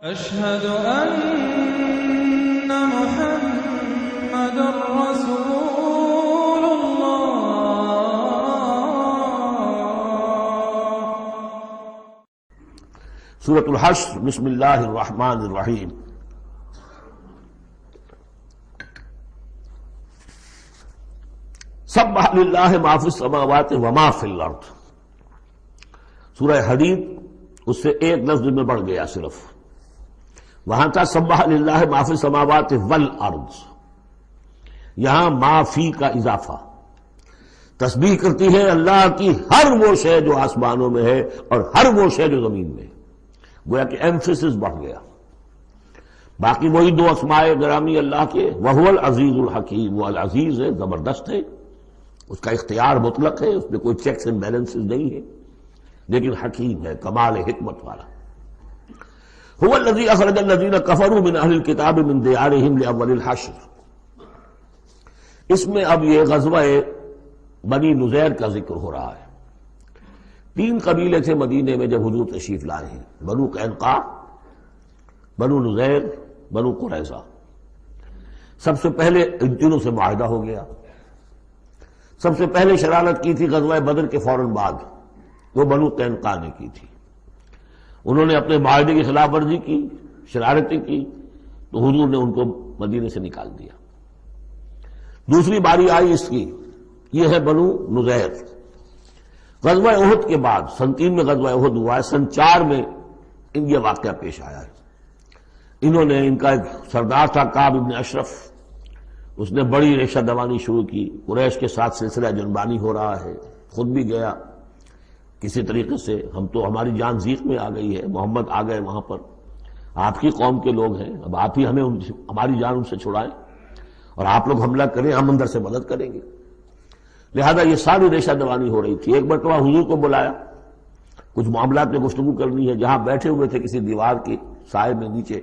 أشهد أن محمد رسول الله. سورة الحشر، بسم اللہ الرحمن الرحیم۔ سبح للہ ما فی السماوات وما فی الارض۔ سورہ حدید اس سے ایک لفظ میں بڑھ گیا صرف، وہاں تھا سبح للہ ما فی السماوات والارض، یہاں ما فی کا اضافہ، تسبیح کرتی ہے اللہ کی ہر وہ شے جو آسمانوں میں ہے اور ہر وہ شے جو زمین میں ہے، گویا کہ ایمفیسس بڑھ گیا۔ باقی وہی دو اسماء گرامی اللہ کے، وہو العزیز الحکیم، وہ العزیز ہے، زبردست ہے، اس کا اختیار مطلق ہے، اس میں کوئی چیکس اینڈ بیلنسز نہیں ہے، لیکن حکیم ہے، کمال حکمت والا۔ هو الذی اخرج الذین کفروا من اہل الکتاب من دیارہم لاول الحشر۔ اس میں اب یہ غزوہ بنی نذیر کا ذکر ہو رہا ہے۔ تین قبیلے تھے مدینے میں جب حضور تشریف لائے ہیں، بنو قینقاع، بنو نذیر، بنو قریظہ۔ سب سے پہلے ان تینوں سے معاہدہ ہو گیا۔ سب سے پہلے شرارت کی تھی غزوہ بدر کے فوراً بعد، وہ بنو قینقاع نے کی تھی۔ انہوں نے اپنے معاہدے کی خلاف ورزی کی، شرارتیں کی، تو حضور نے ان کو مدینے سے نکال دیا۔ دوسری باری آئی اس کی، یہ ہے بنو نذیر۔ غزوہ احد کے بعد، سن 3 میں غزوہ احد ہوا ہے، سن 4 میں یہ واقعہ پیش آیا ہے۔ انہوں نے، ان کا ایک سردار تھا کعب بن اشرف، اس نے بڑی ریشہ دوانی شروع کی، قریش کے ساتھ سلسلہ جنبانی ہو رہا ہے، خود بھی گیا کسی طریقے سے، ہم تو ہماری جان ضیق میں آ گئی ہے، محمد آ گئے وہاں پر، آپ کی قوم کے لوگ ہیں، اب آپ ہی ہمیں ہماری جان ان سے چھڑائیں اور آپ لوگ حملہ کریں، ہم اندر سے مدد کریں گے۔ لہذا یہ ساری ریشہ دوانی ہو رہی تھی۔ ایک مرتبہ حضور کو بلایا، کچھ معاملات میں گفتگو کرنی ہے، جہاں بیٹھے ہوئے تھے کسی دیوار کے سائے میں نیچے،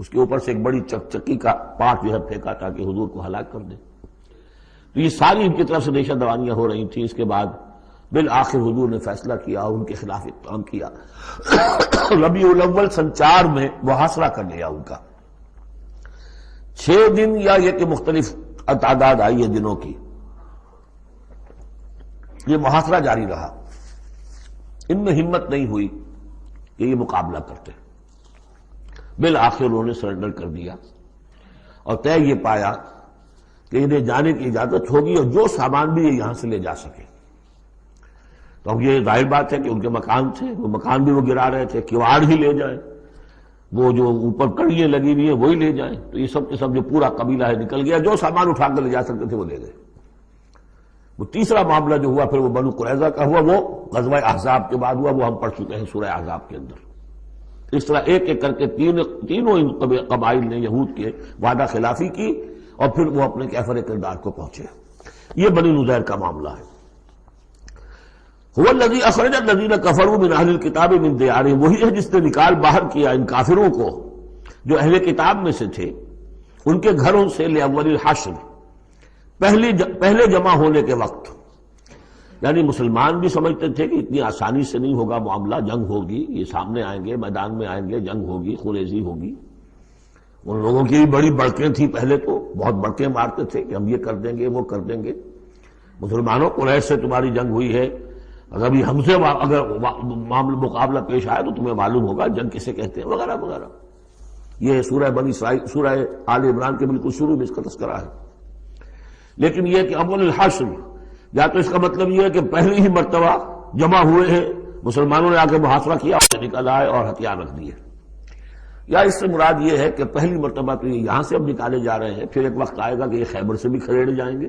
اس کے اوپر سے ایک بڑی چکی کا پاٹ جو ہے پھینکا تاکہ حضور کو ہلاک کر دے۔ تو یہ ساری ان کی طرف سے ریشہ دوانیاں ہو رہی تھیں۔ اس کے بعد بالآخر حضور نے فیصلہ کیا اور ان کے خلاف اقدام کیا۔ ربیع الاول سن 4 میں محاصرہ کر لیا ان کا۔ 6 دن یا یہ کہ مختلف تعداد آئی ہے دنوں کی، یہ محاصرہ جاری رہا۔ ان میں ہمت نہیں ہوئی کہ یہ مقابلہ کرتے، بالآخر انہوں نے سرنڈر کر دیا اور طے یہ پایا کہ انہیں جانے کی اجازت ہوگی اور جو سامان بھی یہ یہاں سے لے جا سکے۔ تو اب یہ ظاہر بات ہے کہ ان کے مکان تھے، وہ مکان بھی وہ گرا رہے تھے، کیواڑ ہی لے جائیں، وہ جو اوپر کڑیاں لگی ہوئی ہیں وہی لے جائیں۔ تو یہ سب کے سب جو پورا قبیلہ ہے نکل گیا، جو سامان اٹھا کر لے جا سکتے تھے وہ لے گئے۔ وہ تیسرا معاملہ جو ہوا پھر وہ بنو قریظہ کا ہوا، وہ غزوہ احزاب کے بعد ہوا، وہ ہم پڑھ چکے ہیں سورہ احزاب کے اندر۔ اس طرح ایک ایک کر کے تینوں ان قبائل نے یہود کے وعدہ خلافی کی اور پھر وہ اپنے کیفر کردار کو پہنچے۔ یہ بنی نذیر کا معاملہ ہے۔ هو الذی اخرج الذین کفروا من اہل الکتاب من دیارہم، وہی ہے جس نے نکال باہر کیا ان کافروں کو جو اہل کتاب میں سے تھے ان کے گھروں سے، لاول الحشر، پہلے جمع ہونے کے وقت۔ یعنی مسلمان بھی سمجھتے تھے کہ اتنی آسانی سے نہیں ہوگا معاملہ، جنگ ہوگی، یہ سامنے آئیں گے، میدان میں آئیں گے، جنگ ہوگی، خونریزی ہوگی۔ ان لوگوں کی بھی بڑی بڑکیں تھیں، پہلے تو بہت بڑکیں مارتے تھے کہ ہم یہ کر دیں گے، وہ کر دیں گے۔ مسلمانوں، قریش سے تمہاری جنگ ہوئی ہے، اگر بھی ہم سے اگر مقابلہ پیش آئے تو تمہیں معلوم ہوگا جنگ کسے کہتے ہیں، وغیرہ وغیرہ۔ یہ سورہ بنی اسرائیل، سورہ آل عمران کے بالکل شروع میں اس کا تذکرہ ہے۔ لیکن یہ کہ اول الحشر، یا تو اس کا مطلب یہ ہے کہ پہلی ہی مرتبہ جمع ہوئے ہیں، مسلمانوں نے آ کے محاصرہ کیا اور نکل آئے اور ہتھیار رکھ دیے، یا اس سے مراد یہ ہے کہ پہلی مرتبہ تو یہ یہاں سے اب نکالے جا رہے ہیں، پھر ایک وقت آئے گا کہ یہ خیبر سے بھی کھڑے جائیں گے۔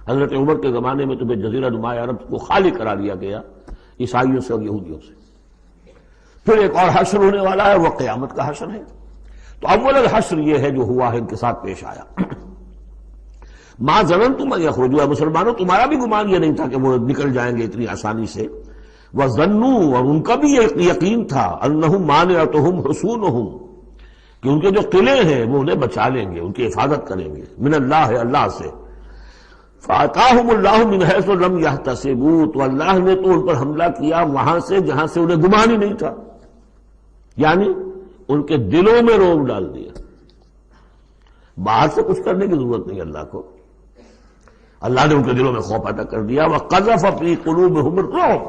حضرت عمر کے زمانے میں تو جزیرہ نما عرب کو خالی کرا دیا گیا عیسائیوں سے اور یہودیوں سے۔ پھر ایک اور حشر ہونے والا ہے، وہ قیامت کا حشر ہے۔ تو اول الحشر یہ ہے جو ہوا ہے، ان کے ساتھ پیش آیا۔ ما ظننتم ان یخرجوا، مسلمانوں تمہارا بھی گمان یہ نہیں تھا کہ وہ نکل جائیں گے اتنی آسانی سے۔ وظنوا، اور ان کا بھی یہ یقین تھا، انہم مانعتہم حصونہم، کہ ان کے جو قلعے ہیں وہ انہیں بچا لیں گے، ان کی حفاظت کریں گے، من اللہ، اللہ سے۔ فَأَتَاهُمُ اللَّهُ مِنْ حَيْثُ لَمْ يَحْتَسِبُوا، تو اللہ نے تو ان پر حملہ کیا وہاں سے جہاں سے انہیں گمان ہی نہیں تھا، یعنی ان کے دلوں میں روب ڈال دیا. باہر سے کچھ کرنے کی ضرورت نہیں اللہ کو، اللہ نے ان کے دلوں میں خوف پیدا کر دیا. وَقَذَفَ فِي قُلُوبِهُمُ الرُّعْبَ،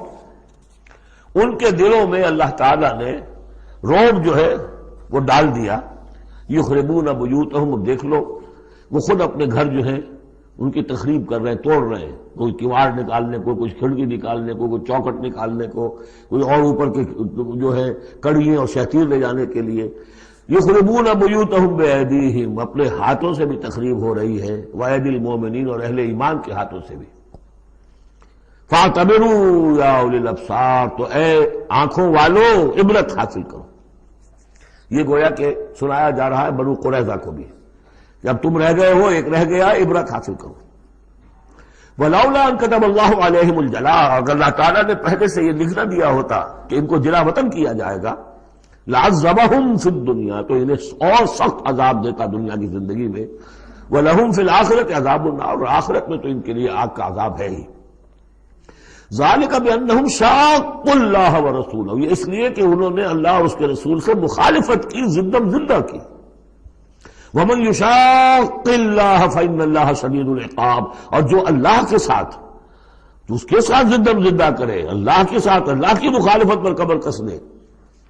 ان کے دلوں میں اللہ تعالیٰ نے روب جو ہے وہ ڈال دیا. یخربون بیوتہم، دیکھ لو وہ خود اپنے گھر جو ہیں ان کی تخریب کر رہے ہیں، توڑ رہے ہیں، کوئی کیواڑ نکالنے کو، کوئی کھڑکی نکالنے کو، کوئی چوکٹ نکالنے کو، کوئی اور اوپر کے جو ہے کڑیاں اور شہتیر لے جانے کے لیے. یخربون بیوتہم بایدیہم، اپنے ہاتھوں سے بھی تخریب ہو رہی ہے، وایدی المومنین، اور اہل ایمان کے ہاتھوں سے بھی. فاعتبروا یا اولی الابصار، تو اے آنکھوں والوں عبرت حاصل کرو. یہ گویا کہ سنایا جا رہا ہے بنو قریظہ کو بھی، جب تم رہ گئے ہو ایک رہ گیا، عبرت حاصل کرو. وَلَوْلَا أَن كَتَبَ اللَّهُ عَلَيْهِمُ الْجَلَاءَ، اگر اللہ تعالیٰ نے پہلے سے یہ لکھ نہ دیا ہوتا کہ ان کو جلا وطن کیا جائے گا، لَعَذَّبَهُمْ فِي الدُّنْيَا، تو انہیں اور سخت عذاب دیتا دنیا کی زندگی میں. وَلَهُمْ فِي الْآخِرَةِ عَذَابُ النَّارِ، اور آخرت میں تو ان کے لیے آگ کا عذاب ہے ہی. ذَلِكَ بِأَنَّهُمْ شَاقُّوا اللَّهَ وَرَسُولَهُ، یہ اس لیے کہ انہوں نے اللہ اور اس کے رسول سے مخالفت کی، زدم زدہ کی. وَمَن يُشَاقِّ اللَّهَ فَإِنَّ اللَّهَ شَدِيدُ الْعِقَابِ، اور جو اللہ کے ساتھ، جو اس کے ساتھ زدم زدہ کرے، اللہ کے ساتھ اللہ کی مخالفت پر کمر کس لے،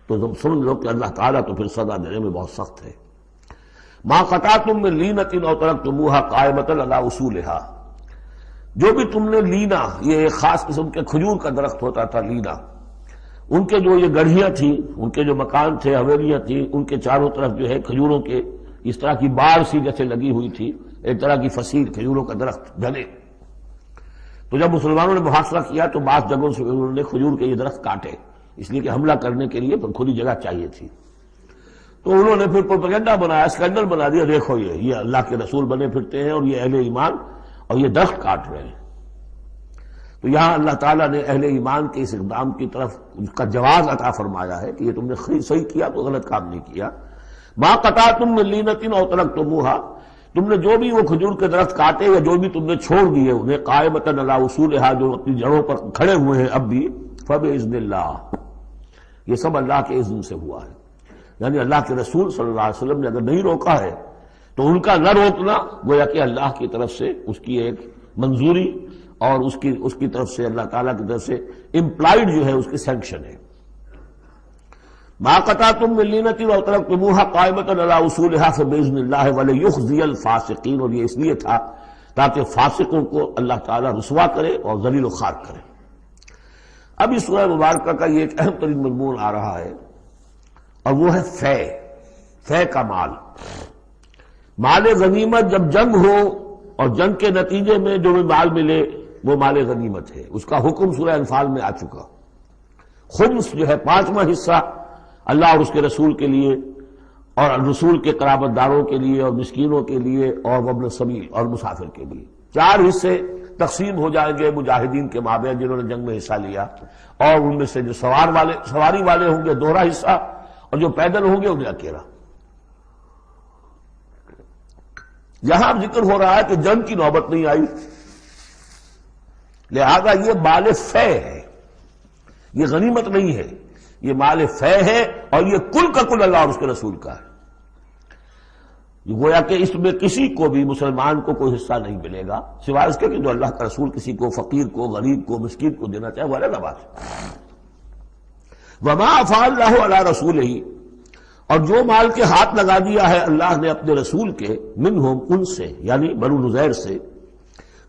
تو تم سمجھ لو کہ اللہ تعالیٰ تو پھر سزا دینے میں بہت سخت ہے. مَا قَطَعْتُم مِّن لِینَةٍ أَوْ تَرَكْتُمُوهَا قَائِمَةً عَلَىٰ أُصُولِهَا، جو بھی تم نے لینا، یہ ایک خاص قسم کے کھجور کا درخت ہوتا تھا لینا، ان کے جو یہ گڑھیاں تھیں، ان کے جو مکان تھے، حویلیاں تھیں، ان کے چاروں طرف جو ہے کھجوروں کے اس طرح کی بار سی جیسے لگی ہوئی تھی، ایک طرح کی فصیل کھجوروں کا درخت گھنے. تو جب مسلمانوں نے محاصرہ کیا تو بعض جگہوں سے انہوں نے کھجور کے یہ درخت کاٹے، اس لیے کہ حملہ کرنے کے لیے کھلی جگہ چاہیے تھی. تو انہوں نے پھر پروپیگنڈا بنایا، اسکینڈل بنا دیا، دیکھو یہ اللہ کے رسول بنے پھرتے ہیں اور یہ اہل ایمان اور یہ درخت کاٹ رہے ہیں. تو یہاں اللہ تعالیٰ نے اہل ایمان کے اس اقدام کی طرف اس کا جواز عطا فرمایا ہے کہ یہ تم نے صحیح کیا، تو غلط کام نہیں کیا. مَا قَطَعْتُم مِّن لِینَةٍ أَوْ تَرَكْتُمُوهَا، تم نے جو بھی وہ کھجور کے درخت کاٹے یا جو بھی تم نے چھوڑ دیے انہیں، قائمۃ علی اصولها، جو اپنی جڑوں پر کھڑے ہوئے ہیں اب بھی، فبإذن اللہ، یہ سب اللہ کے اذن سے ہوا ہے. یعنی اللہ کے رسول صلی اللہ علیہ وسلم نے اگر نہیں روکا ہے تو ان کا نہ روکنا گویا کہ اللہ کی طرف سے اس کی ایک منظوری اور اس کی طرف سے اللہ تعالیٰ کی طرف سے امپلائڈ جو ہے اس کی سینکشن ہے. مَا قَطَعْتُم مِّن لِینَةٍ أَوْ تَرَكْتُمُوهَا قَائِمَةً عَلَىٰ أُصُولِهَا فَبِإِذْنِ اللَّهِ وَلِيُخْزِيَ الْفَاسِقِينَ، اور یہ اس لیے تھا تاکہ فاسقوں کو اللہ تعالیٰ رسوا کرے اور ذلیل و خوار کرے. اب اس سورہ مبارکہ کا یہ ایک اہم ترین مضمون آ رہا ہے اور وہ ہے فے کا مال. مال غنیمت جب جنگ ہو اور جنگ کے نتیجے میں جو بھی مال ملے وہ مال غنیمت ہے. اس کا حکم سورہ انفال میں آ چکا. خمس جو ہے 5واں حصہ اللہ اور اس کے رسول کے لیے اور رسول کے قرابت داروں کے لیے اور مسکینوں کے لیے اور وابن السبیل اور مسافر کے لیے. 4 حصے تقسیم ہو جائیں گے مجاہدین کے مابین جنہوں نے جنگ میں حصہ لیا، اور ان میں سے جو سواری والے ہوں گے 2 حصہ، اور جو پیدل ہوں گے انہیں اکیلا. یہاں ذکر ہو رہا ہے کہ جنگ کی نوبت نہیں آئی، لہذا یہ مال فے ہے، یہ غنیمت نہیں ہے، یہ مال فے ہے، اور یہ کل کا کل اللہ اور اس کے رسول کا ہے. گویا کہ اس میں کسی کو بھی مسلمان کو کوئی حصہ نہیں ملے گا سوائے اس کے کہ جو اللہ کا رسول کسی کو، فقیر کو، غریب کو، مسکین کو دینا چاہے، وہ الگ بات ہے. وما افاء اللہ علی رسولہ، اور جو مال کے ہاتھ لگا دیا ہے اللہ نے اپنے رسول کے، منہم، ان سے، یعنی بنو نذیر سے،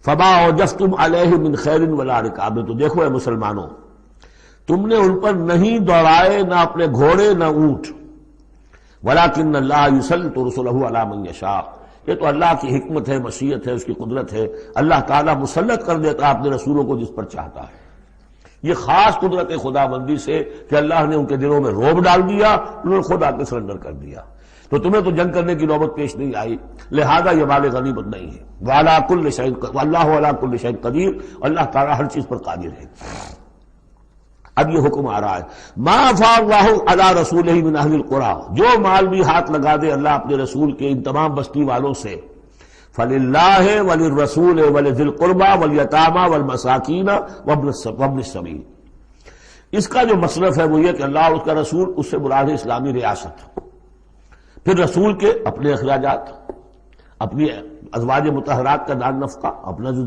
فما اوجفتم علیہ من خیر ولا رکاب، تو دیکھو اے مسلمانوں، تم نے ان پر نہیں دوڑائے نہ اپنے گھوڑے نہ اونٹ. ولیکن اللہ یسلط رسلہ علی من یشاء، یہ تو اللہ کی حکمت ہے، مشیت ہے، اس کی قدرت ہے. اللہ تعالیٰ مسلط کر دیتا ہے اپنے رسولوں کو جس پر چاہتا ہے. یہ خاص قدرت خدا بندی سے کہ اللہ نے ان کے دلوں میں رعب ڈال دیا، انہوں نے خود آ کے سرنڈر کر دیا. تو تمہیں تو جنگ کرنے کی نوبت پیش نہیں آئی، لہذا یہ مال غنیمت نہیں ہے. وعلی کل شیء، واللہ علی کل شیء قدیر، اللہ تعالیٰ ہر چیز پر قادر ہے. اب یہ حکم آ رہا ہے، ما افاء اللہ علی رسولہ من اہل القری، جو مال بھی ہاتھ لگا دے اللہ اپنے رسول کے ان تمام بستی والوں سے، فللہ وللرسول ولذی القربى والیتامى والمساکین وابن السبیل. اس کا جو مصرف ہے وہ یہ کہ اللہ اور اس کا رسول، اس سے مراد ہے اسلامی ریاست، پھر رسول کے اپنے اخراجات، اپنی ازواج مطہرات کا دان نفقہ، اپنا جو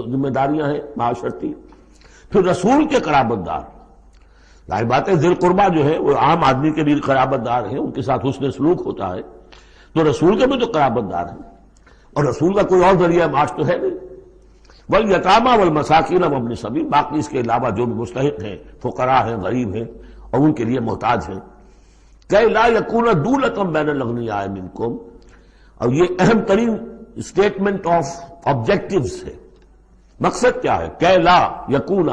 ذمہ داریاں ہیں معاشرتی، پھر رسول کے قرابت دار. ظاہر بات ہے ذی القربہ جو ہے وہ عام آدمی کے بھی قرابت دار ہیں، ان کے ساتھ حسن سلوک ہوتا ہے، تو رسول کے بھی تو قرابت دار ہیں، اور رسول کا کوئی اور ذریعہ معاش تو ہے نہیں. والیتامی والمساکین وابن السبیل، باقی اس کے علاوہ جو بھی مستحق ہیں، فقراء ہیں، غریب ہیں اور ان کے لیے محتاج ہیں. کہ لا یکون دولۃ بین الاغنیاء منکم، اور یہ اہم ترین اسٹیٹمنٹ آف آبجیکٹیوز ہے. مقصد کیا ہے؟ کہ لا یکون،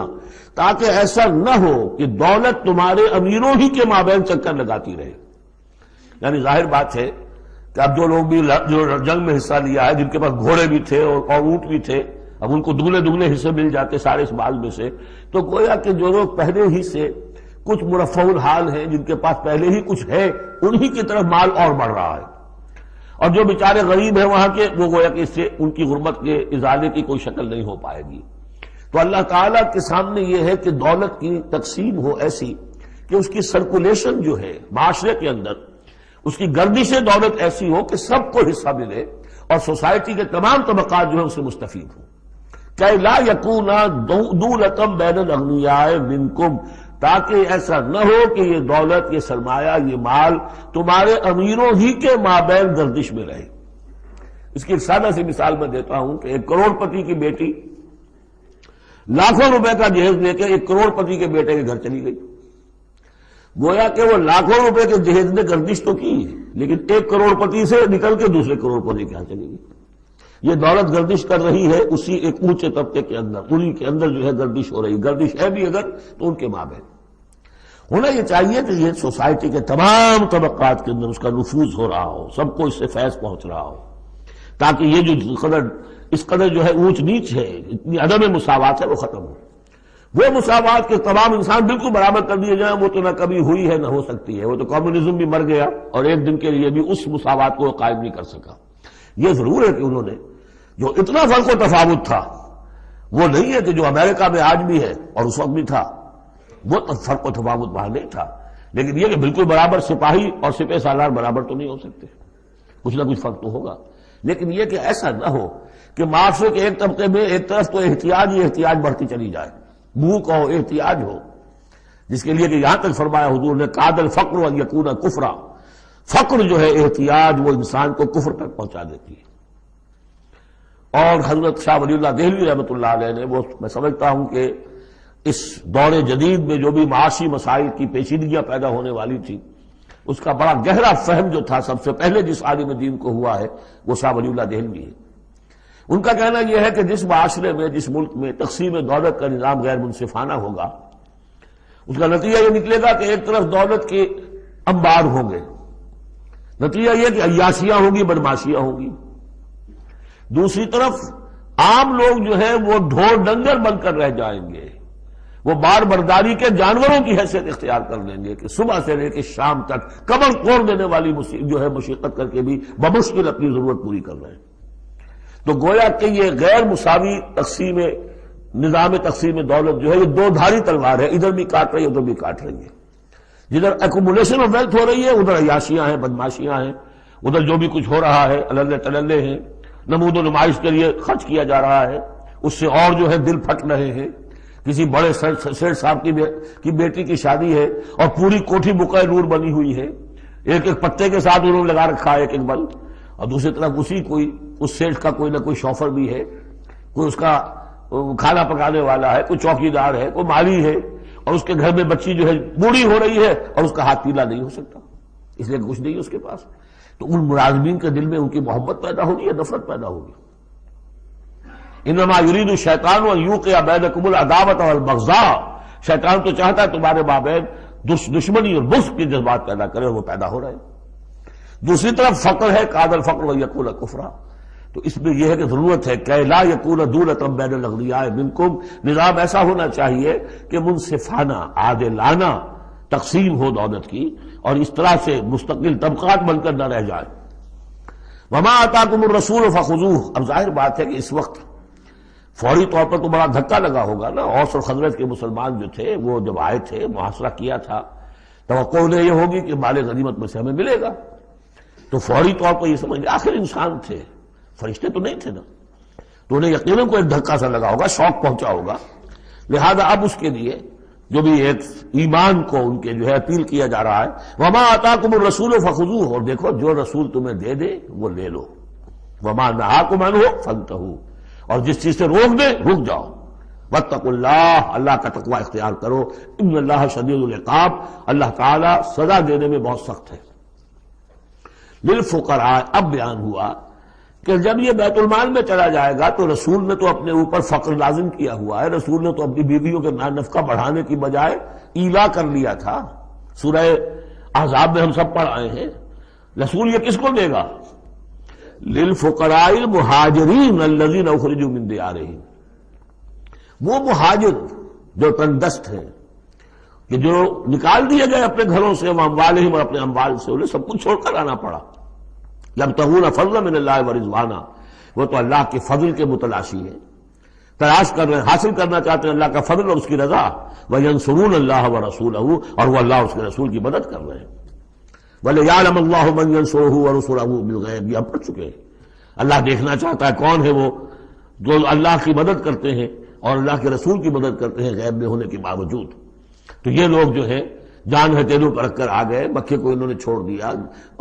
تاکہ ایسا نہ ہو کہ دولت تمہارے امیروں ہی کے مابین چکر لگاتی رہے. یعنی ظاہر بات ہے کہ اب جو لوگ بھی جو جنگ میں حصہ لیا ہے، جن کے پاس گھوڑے بھی تھے اور اونٹ بھی تھے، اب ان کو دگنے حصے مل جاتے سارے اس مال میں سے، تو گویا کہ جو لوگ پہلے ہی سے کچھ مرفع الحال ہیں، جن کے پاس پہلے ہی کچھ ہے، انہی کی طرف مال اور بڑھ رہا ہے. اور جو بیچارے غریب ہیں وہاں کے، وہ گویا کہ اس سے ان کی غربت کے ازالے کی کوئی شکل نہیں ہو پائے گی. تو اللہ تعالیٰ کے سامنے یہ ہے کہ دولت کی تقسیم ہو ایسی کہ اس کی سرکولیشن جو ہے معاشرے کے اندر، اس کی گردش دولت ایسی ہو کہ سب کو حصہ ملے اور سوسائٹی کے تمام طبقات جو ہے اس سے مستفید ہوں. کہ لا یکون دولۃ بین الاغنیاء منکم، تاکہ ایسا نہ ہو کہ یہ دولت، یہ سرمایہ، یہ مال تمہارے امیروں ہی کے مابین گردش میں رہے. اس کی ایک سادہ سی مثال میں دیتا ہوں کہ ایک کروڑ پتی کی بیٹی لاکھوں روپے کا جہیز لے کے ایک کروڑ پتی کے بیٹے کے گھر چلی گئی. گویا کہ وہ لاکھوں روپے کے جہیز نے گردش تو کی، لیکن ایک کروڑ پتی سے نکل کے دوسرے کروڑ پتی کے یہاں چلی گئی. یہ دولت گردش کر رہی ہے اسی ایک اونچے طبقے کے اندر، انہی کے اندر جو ہے گردش ہو رہی. گردش ہے بھی اگر تو ان کے مابین ہونا یہ چاہیے کہ یہ سوسائٹی کے تمام طبقات کے اندر اس کا نفوذ ہو رہا ہو، سب کو اس سے فیض پہنچ رہا ہو، تاکہ یہ جو اس قدر جو ہے اونچ نیچ ہے، اتنی عدم مساوات ہے، وہ ختم ہو. وہ مساوات کے تمام انسان بالکل برابر کر دیے جائیں، وہ تو نہ کبھی ہوئی ہے نہ ہو سکتی ہے. وہ تو کمیونزم بھی مر گیا اور ایک دن کے لیے بھی اس مساوات کو قائم نہیں کر سکا. یہ ضرور ہے کہ انہوں نے جو اتنا فرق و تفاوت تھا وہ نہیں ہے کہ جو امریکہ میں آج بھی ہے اور اس وقت بھی تھا، وہ فرق و تفاوت وہاں نہیں تھا. لیکن یہ کہ بالکل برابر سپاہی اور سپہ سالار برابر تو نہیں ہو سکتے، کچھ نہ کچھ فرق تو ہوگا. لیکن یہ کہ ایسا نہ ہو کہ معاشرے کے ایک طبقے میں ایک طرف تو احتیاج ہی احتیاج بڑھتی چلی جائے، بھوک ہو، احتیاج ہو، جس کے لیے کہ یہاں تک فرمایا حضور نے کاد الفقر ان یکون کفرا، فقر جو ہے احتیاج وہ انسان کو کفر تک پہنچا دیتی ہے. اور حضرت شاہ ولی اللہ دہلوی رحمۃ اللہ علیہ نے، وہ میں سمجھتا ہوں کہ اس دور جدید میں جو بھی معاشی مسائل کی پیچیدگیاں پیدا ہونے والی تھی، اس کا بڑا گہرا فہم جو تھا سب سے پہلے جس عالم دین کو ہوا ہے وہ شاہ ولی اللہ دہلوی ہے. ان کا کہنا یہ ہے کہ جس معاشرے میں، جس ملک میں تقسیم دولت کا نظام غیر منصفانہ ہوگا، اس کا نتیجہ یہ نکلے گا کہ ایک طرف دولت کے انبار ہوں گے، نتیجہ یہ کہ عیاشیاں ہوں گی، بدماشیاں ہوں گی. دوسری طرف عام لوگ جو ہے وہ ڈھور ڈنگر بن کر رہ جائیں گے، وہ بار برداری کے جانوروں کی حیثیت اختیار کر لیں گے کہ صبح سے لے کے شام تک کمر توڑ دینے والی جو ہے مشقت کر کے بھی بمشکل اپنی ضرورت پوری کر رہے ہیں. تو گویا کہ یہ غیر مساوی تقسیم، نظام تقسیم دولت جو ہے یہ دو دھاری تلوار ہے، ادھر بھی کاٹ رہی ہے ادھر بھی کاٹ رہی ہے. جدھر ایکومولیشن آف ویلتھ ہو رہی ہے ادھر عیاشیاں ہیں، بدماشیاں ہیں، ادھر جو بھی کچھ ہو رہا ہے اللے تللے ہیں، نمود و نمائش کے لیے خرچ کیا جا رہا ہے، اس سے اور جو ہے دل پھٹ رہے ہیں. کسی بڑے سیٹ صاحب کی بیٹی کی شادی ہے اور پوری کوٹھی بقع نور بنی ہوئی ہے، ایک ایک پتے کے ساتھ انہوں نے لگا رکھا ہے ایک ایک بلب، اور دوسری طرف اس سیٹ کا کوئی نہ کوئی شوفر بھی ہے، کوئی اس کا کھانا پکانے والا ہے، کوئی چوکیدار ہے، کوئی مالی ہے، اور اس کے گھر میں بچی جو ہے بوڑھی ہو رہی ہے اور اس کا ہاتھ پیلا نہیں ہو سکتا اس لیے کچھ نہیں ہے اس کے پاس. تو ان ملازمین کے دل میں ان کی محبت پیدا ہوگی یا نفرت پیدا ہوگی؟ انما یرید الشیطان ان یوقع بینکم العداوۃ والبغضاء، شیطان تو چاہتا ہے تمہارے مابین دشمنی اور بغض کے جذبات پیدا کرے، اور وہ پیدا ہو رہے ہیں. دوسری طرف فقر ہے، کاد الفقر ویکون کفرا. تو اس میں یہ ہے کہ ضرورت ہے کہ لا یکون دولۃ بین الاغنیاء منکم، نظام ایسا ہونا چاہیے کہ منصفانہ، عادلانہ تقسیم ہو دولت کی، اور اس طرح سے مستقل طبقات بن کر نہ رہ جائے. وما آتاکم الرسول فخذوہ. اب ظاہر بات ہے کہ اس وقت فوری طور پر تو بڑا دھکا لگا ہوگا نا. اوس اور خزرج کے مسلمان جو تھے وہ جب آئے تھے، محاصرہ کیا تھا، توقع انہیں یہ ہوگی کہ مال غنیمت میں سے ہمیں ملے گا. تو فوری طور پر یہ سمجھ لیا آخر انسان تھے، فرشتے تو نہیں تھے نا، تو انہیں یقیناً کوئی دھکا سا لگا ہوگا، شوق پہنچا ہوگا، لہذا اب اس کے لیے جو بھی ایک ایمان کو ان کے جو ہے اپیل کیا جا رہا ہے، وما آتاکم الرسول فخذوہ، اور دیکھو جو رسول تمہیں دے دے وہ لے لو، وما نہاکم عنہ فانتہوا، اور جس چیز سے روک دے رک جاؤ، واتقوا اللہ، اللہ کا تقوی اختیار کرو، ان اللہ شدید العقاب، اللہ تعالیٰ سزا دینے میں بہت سخت ہے۔ للفقراء، اب بیان ہوا کہ جب یہ بیت المال میں چلا جائے گا تو رسول نے تو اپنے اوپر فقر لازم کیا ہوا ہے، رسول نے تو اپنی بیویوں کے نفقہ بڑھانے کی بجائے ایلا کر لیا تھا، سورہ احزاب میں ہم سب پڑھ آئے ہیں۔ رسول یہ کس کو دے گا؟ للفقراء المہاجرین الذین اخرجوا من دیارہم، وہ مہاجر جو تندست ہیں، کہ جو نکال دیے گئے اپنے گھروں سے، اموالہم، اور اپنے اموال سے، انہیں سب کچھ چھوڑ کر آنا پڑا، یبتغون فضلا من اللہ ورضوانا، وہ تو اللہ کے فضل کے متلاشی ہیں، تلاش کر رہے ہیں، حاصل کرنا چاہتے ہیں اللہ کا فضل اور اس کی رضا، وینصرون اللہ ورسولہ، اور وہ اللہ اور اس کے رسول کی مدد کر رہے ہیں، وَلِيَعْلَمَ اللَّهُ مَن يَنصُرُهُ وَرُسُلَهُ بِالْغَیب، یہ ہم پڑھ چکے ہیں۔ اللہ دیکھنا چاہتا ہے کون ہے وہ جو اللہ کی مدد کرتے ہیں اور اللہ کے رسول کی مدد کرتے ہیں غیب میں ہونے کے باوجود۔ تو یہ لوگ جو ہے جان ہتھیلیوں پر رکھ کر آ گئے، مکے کو انہوں نے چھوڑ دیا،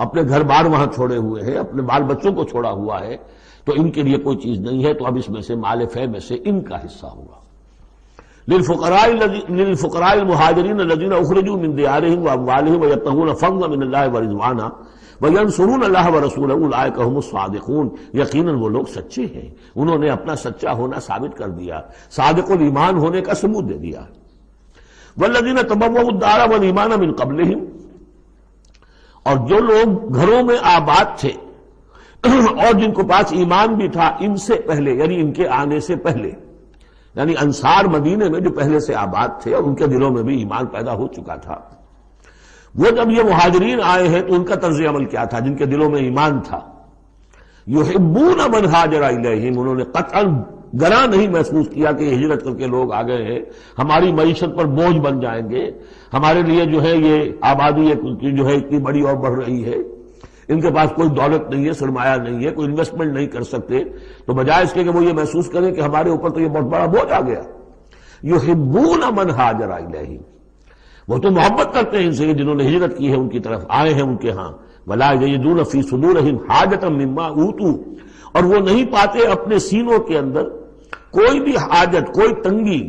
اپنے گھر بار وہاں چھوڑے ہوئے ہیں، اپنے بال بچوں کو چھوڑا ہوا ہے، تو ان کے لیے کوئی چیز نہیں ہے، تو اب اس میں سے مال فے میں سے ان کا حصہ ہوگا۔ للفقراء المہاجرین الذین اخرجوا من دیارہم واموالہم ویبتغون فضلا من اللہ ورضوانا وینصرون اللہ ورسولہ اولئک ھم الصادقون، یقیناً وہ لوگ سچے ہیں، انہوں نے اپنا سچا ہونا ثابت کر دیا، صادق الایمان ہونے کا ثبوت دے دیا۔ والذین تبوؤا الدار والایمان من قبلہم، اور جو لوگ گھروں میں آباد تھے اور جن کو پاس ایمان بھی تھا ان سے پہلے، یعنی ان کے آنے سے پہلے، یعنی انصار مدینے میں جو پہلے سے آباد تھے اور ان کے دلوں میں بھی ایمان پیدا ہو چکا تھا، وہ جب یہ مہاجرین آئے ہیں تو ان کا طرز عمل کیا تھا؟ جن کے دلوں میں ایمان تھا، یحبون من ہاجر الیہم، انہوں نے قطعاً گراں نہیں محسوس کیا کہ یہ ہجرت کر کے لوگ آ گئے ہیں، ہماری معیشت پر بوجھ بن جائیں گے، ہمارے لیے جو ہے یہ آبادی جو ہے اتنی بڑی اور بڑھ رہی ہے، ان کے پاس کوئی دولت نہیں ہے، سرمایہ نہیں ہے، کوئی انویسٹمنٹ نہیں کر سکتے، تو بجائے اس کے کہ وہ یہ محسوس کریں کہ ہمارے اوپر تو یہ بہت بڑا بوجھ آ گیا، یحبون من ہاجر الیہم، وہ تو محبت کرتے ہیں ان سے جنہوں نے ہجرت کی ہے، ان کی طرف آئے ہیں ان کے ہاں، ولا یجدون فی صدورہم حاجۃ مما اوتوا، اور وہ نہیں پاتے اپنے سینوں کے اندر کوئی بھی حاجت، کوئی تنگی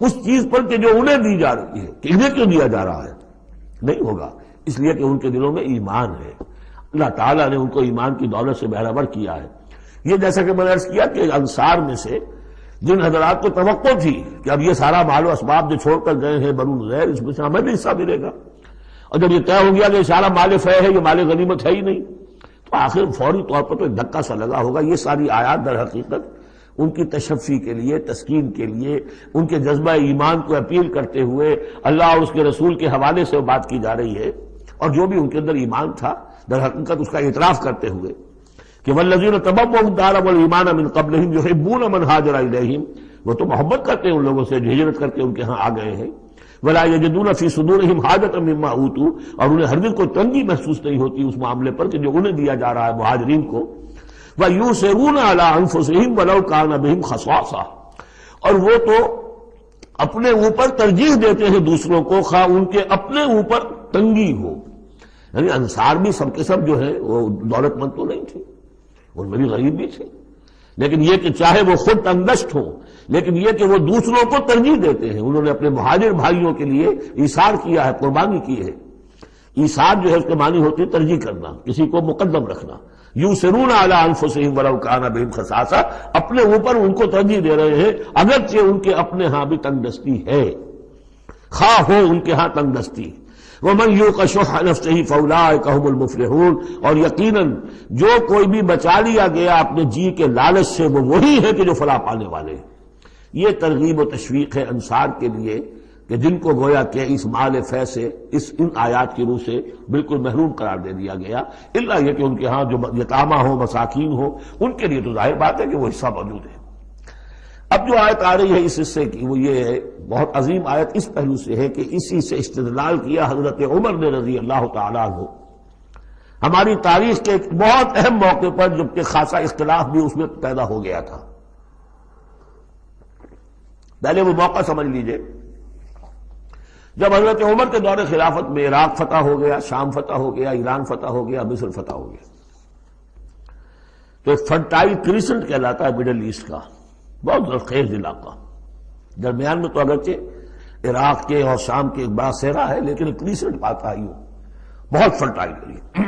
اس چیز پر کہ جو انہیں دی جا رہی ہے، کہ انہیں کیوں دیا جا رہا ہے، نہیں ہوگا، اس لیے کہ ان کے دلوں میں ایمان ہے، اللہ تعالیٰ نے ان کو ایمان کی دولت سے بہرہور کیا ہے۔ یہ جیسا کہ میں نے عرض کیا کہ انصار میں سے جن حضرات کو توقع تھی کہ اب یہ سارا مال و اسباب جو چھوڑ کر گئے ہیں بنو نذیر، اس میں سے ہمیں بھی حصہ ملے گا، اور جب یہ طے ہو گیا کہ سارا مال فے ہے، یہ مال غنیمت ہے ہی نہیں، تو آخر فوری طور پر تو ایک دھکا سا لگا ہوگا۔ یہ ساری آیات در حقیقت ان کی تشفی کے لیے، تسکین کے لیے، ان کے جذبہ ایمان کو اپیل کرتے ہوئے اللہ اور اس کے رسول کے حوالے سے بات کی جا رہی ہے، اور جو بھی ان کے اندر ایمان تھا در حقیقت اس کا اعتراف کرتے ہوئے کہ والذین تبوؤا الدار والایمان من قبلہم یحبون من ہاجر الیہم، وہ تو محبت کرتے ہیں ان لوگوں سے جو ہجرت کر کے ان کے ہاں آ گئے ہیں، ولا یجدون فی صدورہم حاجۃ مما اوتوا، اور انہیں ہرگز کوئی تنگی محسوس نہیں ہوتی اس معاملے پر کہ جو انہیں دیا جا رہا ہے مہاجرین کو، وَيُؤْثِرُونَ عَلَىٰ أَنفُسِهِمْ وَلَوْ كَانَ بِهِمْ خَصَاصَةٌ، اور وہ تو اپنے اوپر ترجیح دیتے ہیں دوسروں کو، خواہ ان کے اپنے اوپر تنگی ہو، یعنی انصار بھی سب کے سب جو ہے وہ دولت مند تو نہیں تھے، ان میں بھی غریب بھی تھے، لیکن یہ کہ چاہے وہ خود تنگدست ہوں، لیکن یہ کہ وہ دوسروں کو ترجیح دیتے ہیں، انہوں نے اپنے مہاجر بھائیوں کے لیے ایثار کیا ہے، قربانی کی ہے۔ ایثار جو ہے اس کے معنی ہوتی ہے ترجیح کرنا، کسی کو مقدم رکھنا۔ یؤثرون علی انفسہم ولو کان بہم خصاصہ، اپنے اوپر ان کو ترجیح دے رہے ہیں اگرچہ ان کے اپنے ہاں بھی تنگ دستی ہے، خواہ ہو ان کے ہاں تنگ دستی۔ ومن یوق شح نفسہ فاولئک ھم المفلحون، اور یقیناً جو کوئی بھی بچا لیا گیا اپنے جی کے لالچ سے وہ وہی ہے کہ جو فلاح پانے والے ہیں۔ یہ ترغیب و تشویق ہے انصار کے لیے کہ جن کو گویا کہ اس مال فے سے ان آیات کی روح سے بالکل محروم قرار دے دیا گیا، الا یہ کہ ان کے ہاں جو یتامہ ہو، مساکین ہو، ان کے لیے تو ظاہر بات ہے کہ وہ حصہ موجود ہے۔ اب جو آیت آ رہی ہے اس حصے کی وہ یہ ہے، بہت عظیم آیت اس پہلو سے ہے کہ اسی سے استدلال کیا حضرت عمر نے رضی اللہ تعالیٰ عنہ ہماری تاریخ کے ایک بہت اہم موقع پر جبکہ خاصا اختلاف بھی اس میں پیدا ہو گیا تھا. پہلے وہ موقع سمجھ لیجئے جب حضرت عمر کے دور خلافت میں عراق فتح ہو گیا، شام فتح ہو گیا، ایران فتح ہو گیا، مصر فتح ہو گیا. تو ایک فرٹائل کریسنٹ کہلاتا ہے مڈل ایسٹ کا، بہت زرخیز علاقہ. درمیان میں تو اگرچہ عراق کے اور شام کے ایک بڑا صحرا ہے، لیکن ایک کریسنٹ پاتا ہے، بہت فرٹائل ایریا.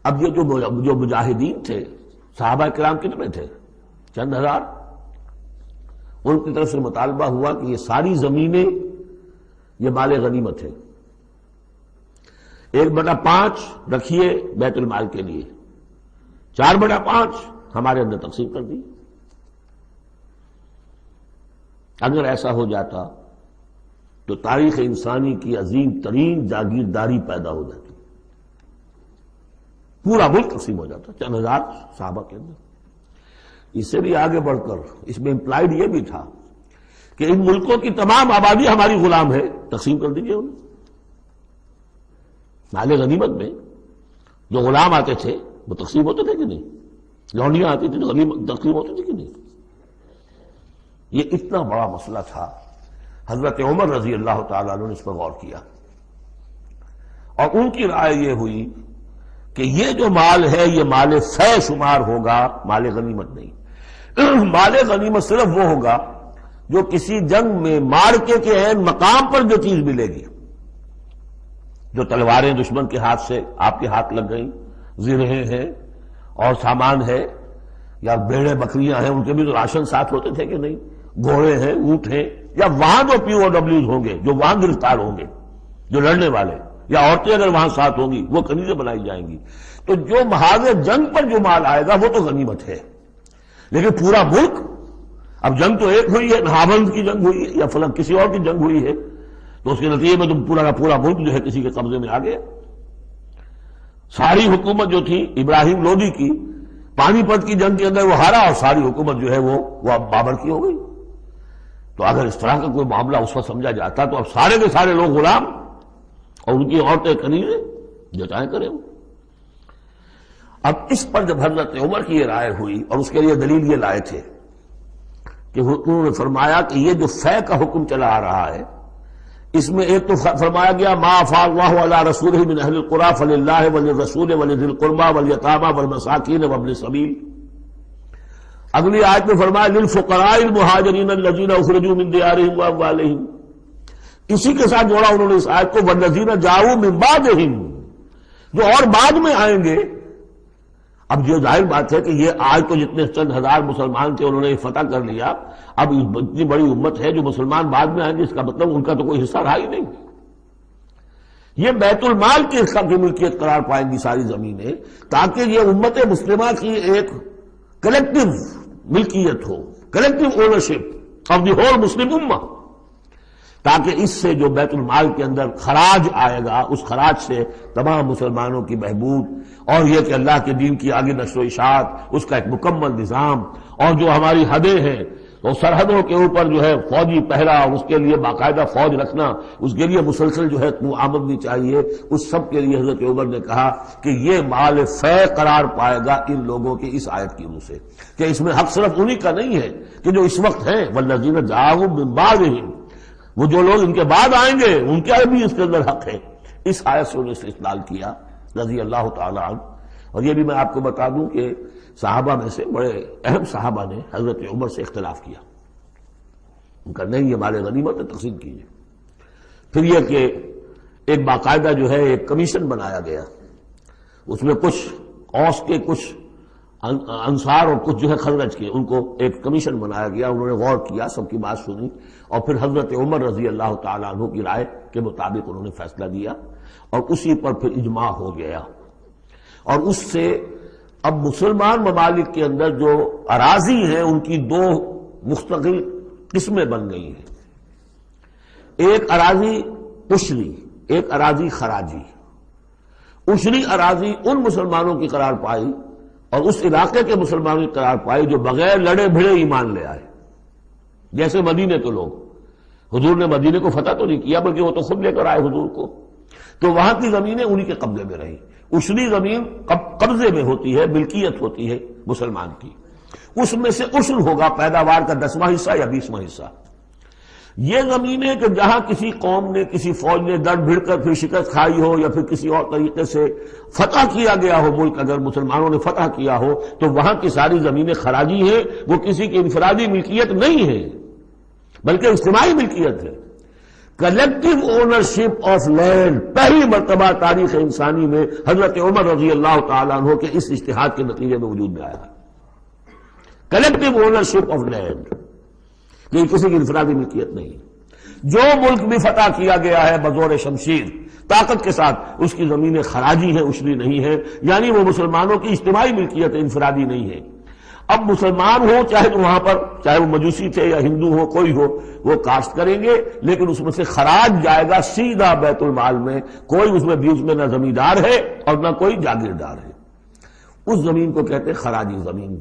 اب یہ جو مجاہدین تھے، صحابہ کرام کتنے تھے؟ چند ہزار. ان کی طرف سے مطالبہ ہوا کہ یہ ساری زمینیں یہ مال غنیمت ہے، 1/5 رکھیے بیت المال کے لیے، 4/5 ہمارے اندر تقسیم کر دی. اگر ایسا ہو جاتا تو تاریخ انسانی کی عظیم ترین جاگیرداری پیدا ہو جاتی، پورا ملک تقسیم ہو جاتا چند ہزار صحابہ کے اندر. اس سے بھی آگے بڑھ کر اس میں امپلائڈ یہ بھی تھا کہ ان ملکوں کی تمام آبادی ہماری غلام ہے، تقسیم کر دیجیے انہیں. مال غنیمت میں جو غلام آتے تھے وہ تقسیم ہوتے تھے کہ نہیں؟ لونڈیاں آتی تھی تو غنیمت تقسیم ہوتی تھی کہ نہیں؟ یہ اتنا بڑا مسئلہ تھا. حضرت عمر رضی اللہ تعالیٰ عنہ نے اس پر غور کیا اور ان کی رائے یہ ہوئی کہ یہ جو مال ہے یہ مال فے شمار ہوگا، مال غنیمت نہیں. مال غنیمت صرف وہ ہوگا جو کسی جنگ میں مارکے کے عین مقام پر جو چیز ملے گی. جو تلواریں دشمن کے ہاتھ سے آپ کے ہاتھ لگ گئیں، زرہیں ہیں اور سامان ہے، یا بیڑے بکریاں ہیں، ان کے بھی تو راشن ساتھ ہوتے تھے کہ نہیں، گھوڑے ہیں، اونٹ ہیں، یا وہاں جو پی او ڈبلیوز ہوں گے جو وہاں گرفتار ہوں گے، جو لڑنے والے، یا عورتیں اگر وہاں ساتھ ہوں گی وہ کنیزیں بنائی جائیں گی. تو جو محاذ جنگ پر جو مال آئے گا وہ تو غنیمت ہے. لیکن پورا ملک، اب جنگ تو ایک ہوئی ہے، نہاوند کی جنگ ہوئی ہے یا فلاں کسی اور کی جنگ ہوئی ہے، تو اس کے نتیجے میں تم پورا کا پورا ملک جو ہے کسی کے قبضے میں آ گیا. ساری حکومت جو تھی ابراہیم لودھی کی، پانی پت کی جنگ کے اندر وہ ہارا اور ساری حکومت جو ہے وہ اب بابر کی ہو گئی. تو اگر اس طرح کا کوئی معاملہ اس وقت سمجھا جاتا تو اب سارے کے سارے لوگ غلام اور ان کی عورتیں کنیزیں، جو چاہے کریں. اب اس پر جب حضرت عمر کی یہ رائے ہوئی اور اس کے لیے دلیل یہ لائے تھے کہ انہوں نے فرمایا کہ یہ جو فے کا حکم چلا آ رہا ہے اس میں ایک تو فرمایا گیا ما افاء اللہ علی رسولہ من اہل القری فللہ وللرسول ولذی القربى والیتامى والمساکین وابن السبیل. اگلی آیت میں فرمایا للفقراء المہاجرین الذین اخرجوا من دیارہم واموالہم. اسی کے ساتھ جوڑا انہوں نے اس آیت کو والذین جاؤوا من بعدہم، جو اور بعد میں آئیں گے. اب جو ظاہر بات ہے کہ یہ آج تو جتنے چند ہزار مسلمان تھے انہوں نے فتح کر لیا، اب اتنی بڑی امت ہے جو مسلمان بعد میں آئیں گے، اس کا مطلب ان کا تو کوئی حصہ رہا ہی نہیں. یہ بیت المال کے حصہ کی ملکیت قرار پائیں گی ساری زمینیں، تاکہ یہ امت مسلمہ کی ایک کلیکٹو ملکیت ہو، collective ownership of the whole Muslim ummah, تاکہ اس سے جو بیت المال کے اندر خراج آئے گا اس خراج سے تمام مسلمانوں کی بہبود اور یہ کہ اللہ کے دین کی آگے نشر و اشاعت، اس کا ایک مکمل نظام، اور جو ہماری حدیں ہیں تو سرحدوں کے اوپر جو ہے فوجی پہرا، اس کے لیے باقاعدہ فوج رکھنا، اس کے لیے مسلسل جو ہے آمدنی چاہیے، اس سب کے لیے حضرت عمر نے کہا کہ یہ مال فے قرار پائے گا ان لوگوں کی اس آیت کی روح سے، کہ اس میں حق صرف انہی کا نہیں ہے کہ جو اس وقت ہیں، والذین جاؤوا من بعدہم، وہ جو لوگ ان کے بعد آئیں گے ان کا بھی اس کے اندر حق ہے. اس آیت سے انہوں نے استدلال کیا رضی اللہ تعالی عنہ. اور یہ بھی میں آپ کو بتا دوں کہ صحابہ میں سے بڑے اہم صحابہ نے حضرت عمر سے اختلاف کیا، ان کا نہیں یہ مال غنیمت ہے تقسیم کیجیے. پھر یہ کہ ایک باقاعدہ جو ہے ایک کمیشن بنایا گیا، اس میں کچھ اوس کے کچھ انصار اور کچھ جو ہے خزرج کے، ان کو ایک کمیشن بنایا گیا. انہوں نے غور کیا، سب کی بات سنی اور پھر حضرت عمر رضی اللہ تعالیٰ عنہ کی رائے کے مطابق انہوں نے فیصلہ دیا اور اسی پر پھر اجماع ہو گیا. اور اس سے اب مسلمان ممالک کے اندر جو اراضی ہیں ان کی دو مستقل قسمیں بن گئی ہیں، ایک اراضی عشری، ایک اراضی خراجی. عشری اراضی ان مسلمانوں کی قرار پائی اور اس علاقے کے مسلمانوں کی قرار پائی جو بغیر لڑے بھڑے ایمان لے آئے. جیسے مدینے کے لوگ، حضور نے مدینے کو فتح تو نہیں کیا بلکہ وہ تو خود لے کر آئے حضور کو، تو وہاں کی زمینیں انہی کے قبضے میں رہی. عشری زمین قبضے میں ہوتی ہے، ملکیت ہوتی ہے مسلمان کی، اس میں سے عشر ہوگا پیداوار کا 10واں حصہ یا 20واں حصہ۔ یہ زمینیں کہ جہاں کسی قوم نے، کسی فوج نے در بھڑ کر پھر شکست کھائی ہو یا پھر کسی اور طریقے سے فتح کیا گیا ہو ملک، اگر مسلمانوں نے فتح کیا ہو تو وہاں کی ساری زمینیں خراجی ہیں، وہ کسی کی انفرادی ملکیت نہیں ہے بلکہ اجتماعی ملکیت ہے۔ کلیکٹو اونرشپ آف لینڈ پہلی مرتبہ تاریخ انسانی میں حضرت عمر رضی اللہ تعالیٰ عنہ کے اس اجتہاد کے نتیجے میں وجود میں آیا۔ کلیکٹو اونرشپ آف لینڈ، یہ کسی کی انفرادی ملکیت نہیں۔ جو ملک بھی فتح کیا گیا ہے بزور شمشیر طاقت کے ساتھ، اس کی زمینیں خراجی ہیں، عشری نہیں ہے، یعنی وہ مسلمانوں کی اجتماعی ملکیت ہے، انفرادی نہیں ہے۔ اب مسلمان ہو چاہے تو وہاں پر، چاہے وہ مجوسی تھے یا ہندو ہو، کوئی ہو، وہ کاشت کریں گے، لیکن اس میں سے خراج جائے گا سیدھا بیت المال میں، کوئی اس میں بیچ میں نہ زمیندار ہے اور نہ کوئی جاگیردار ہے۔ اس زمین کو کہتے ہیں خراجی زمین۔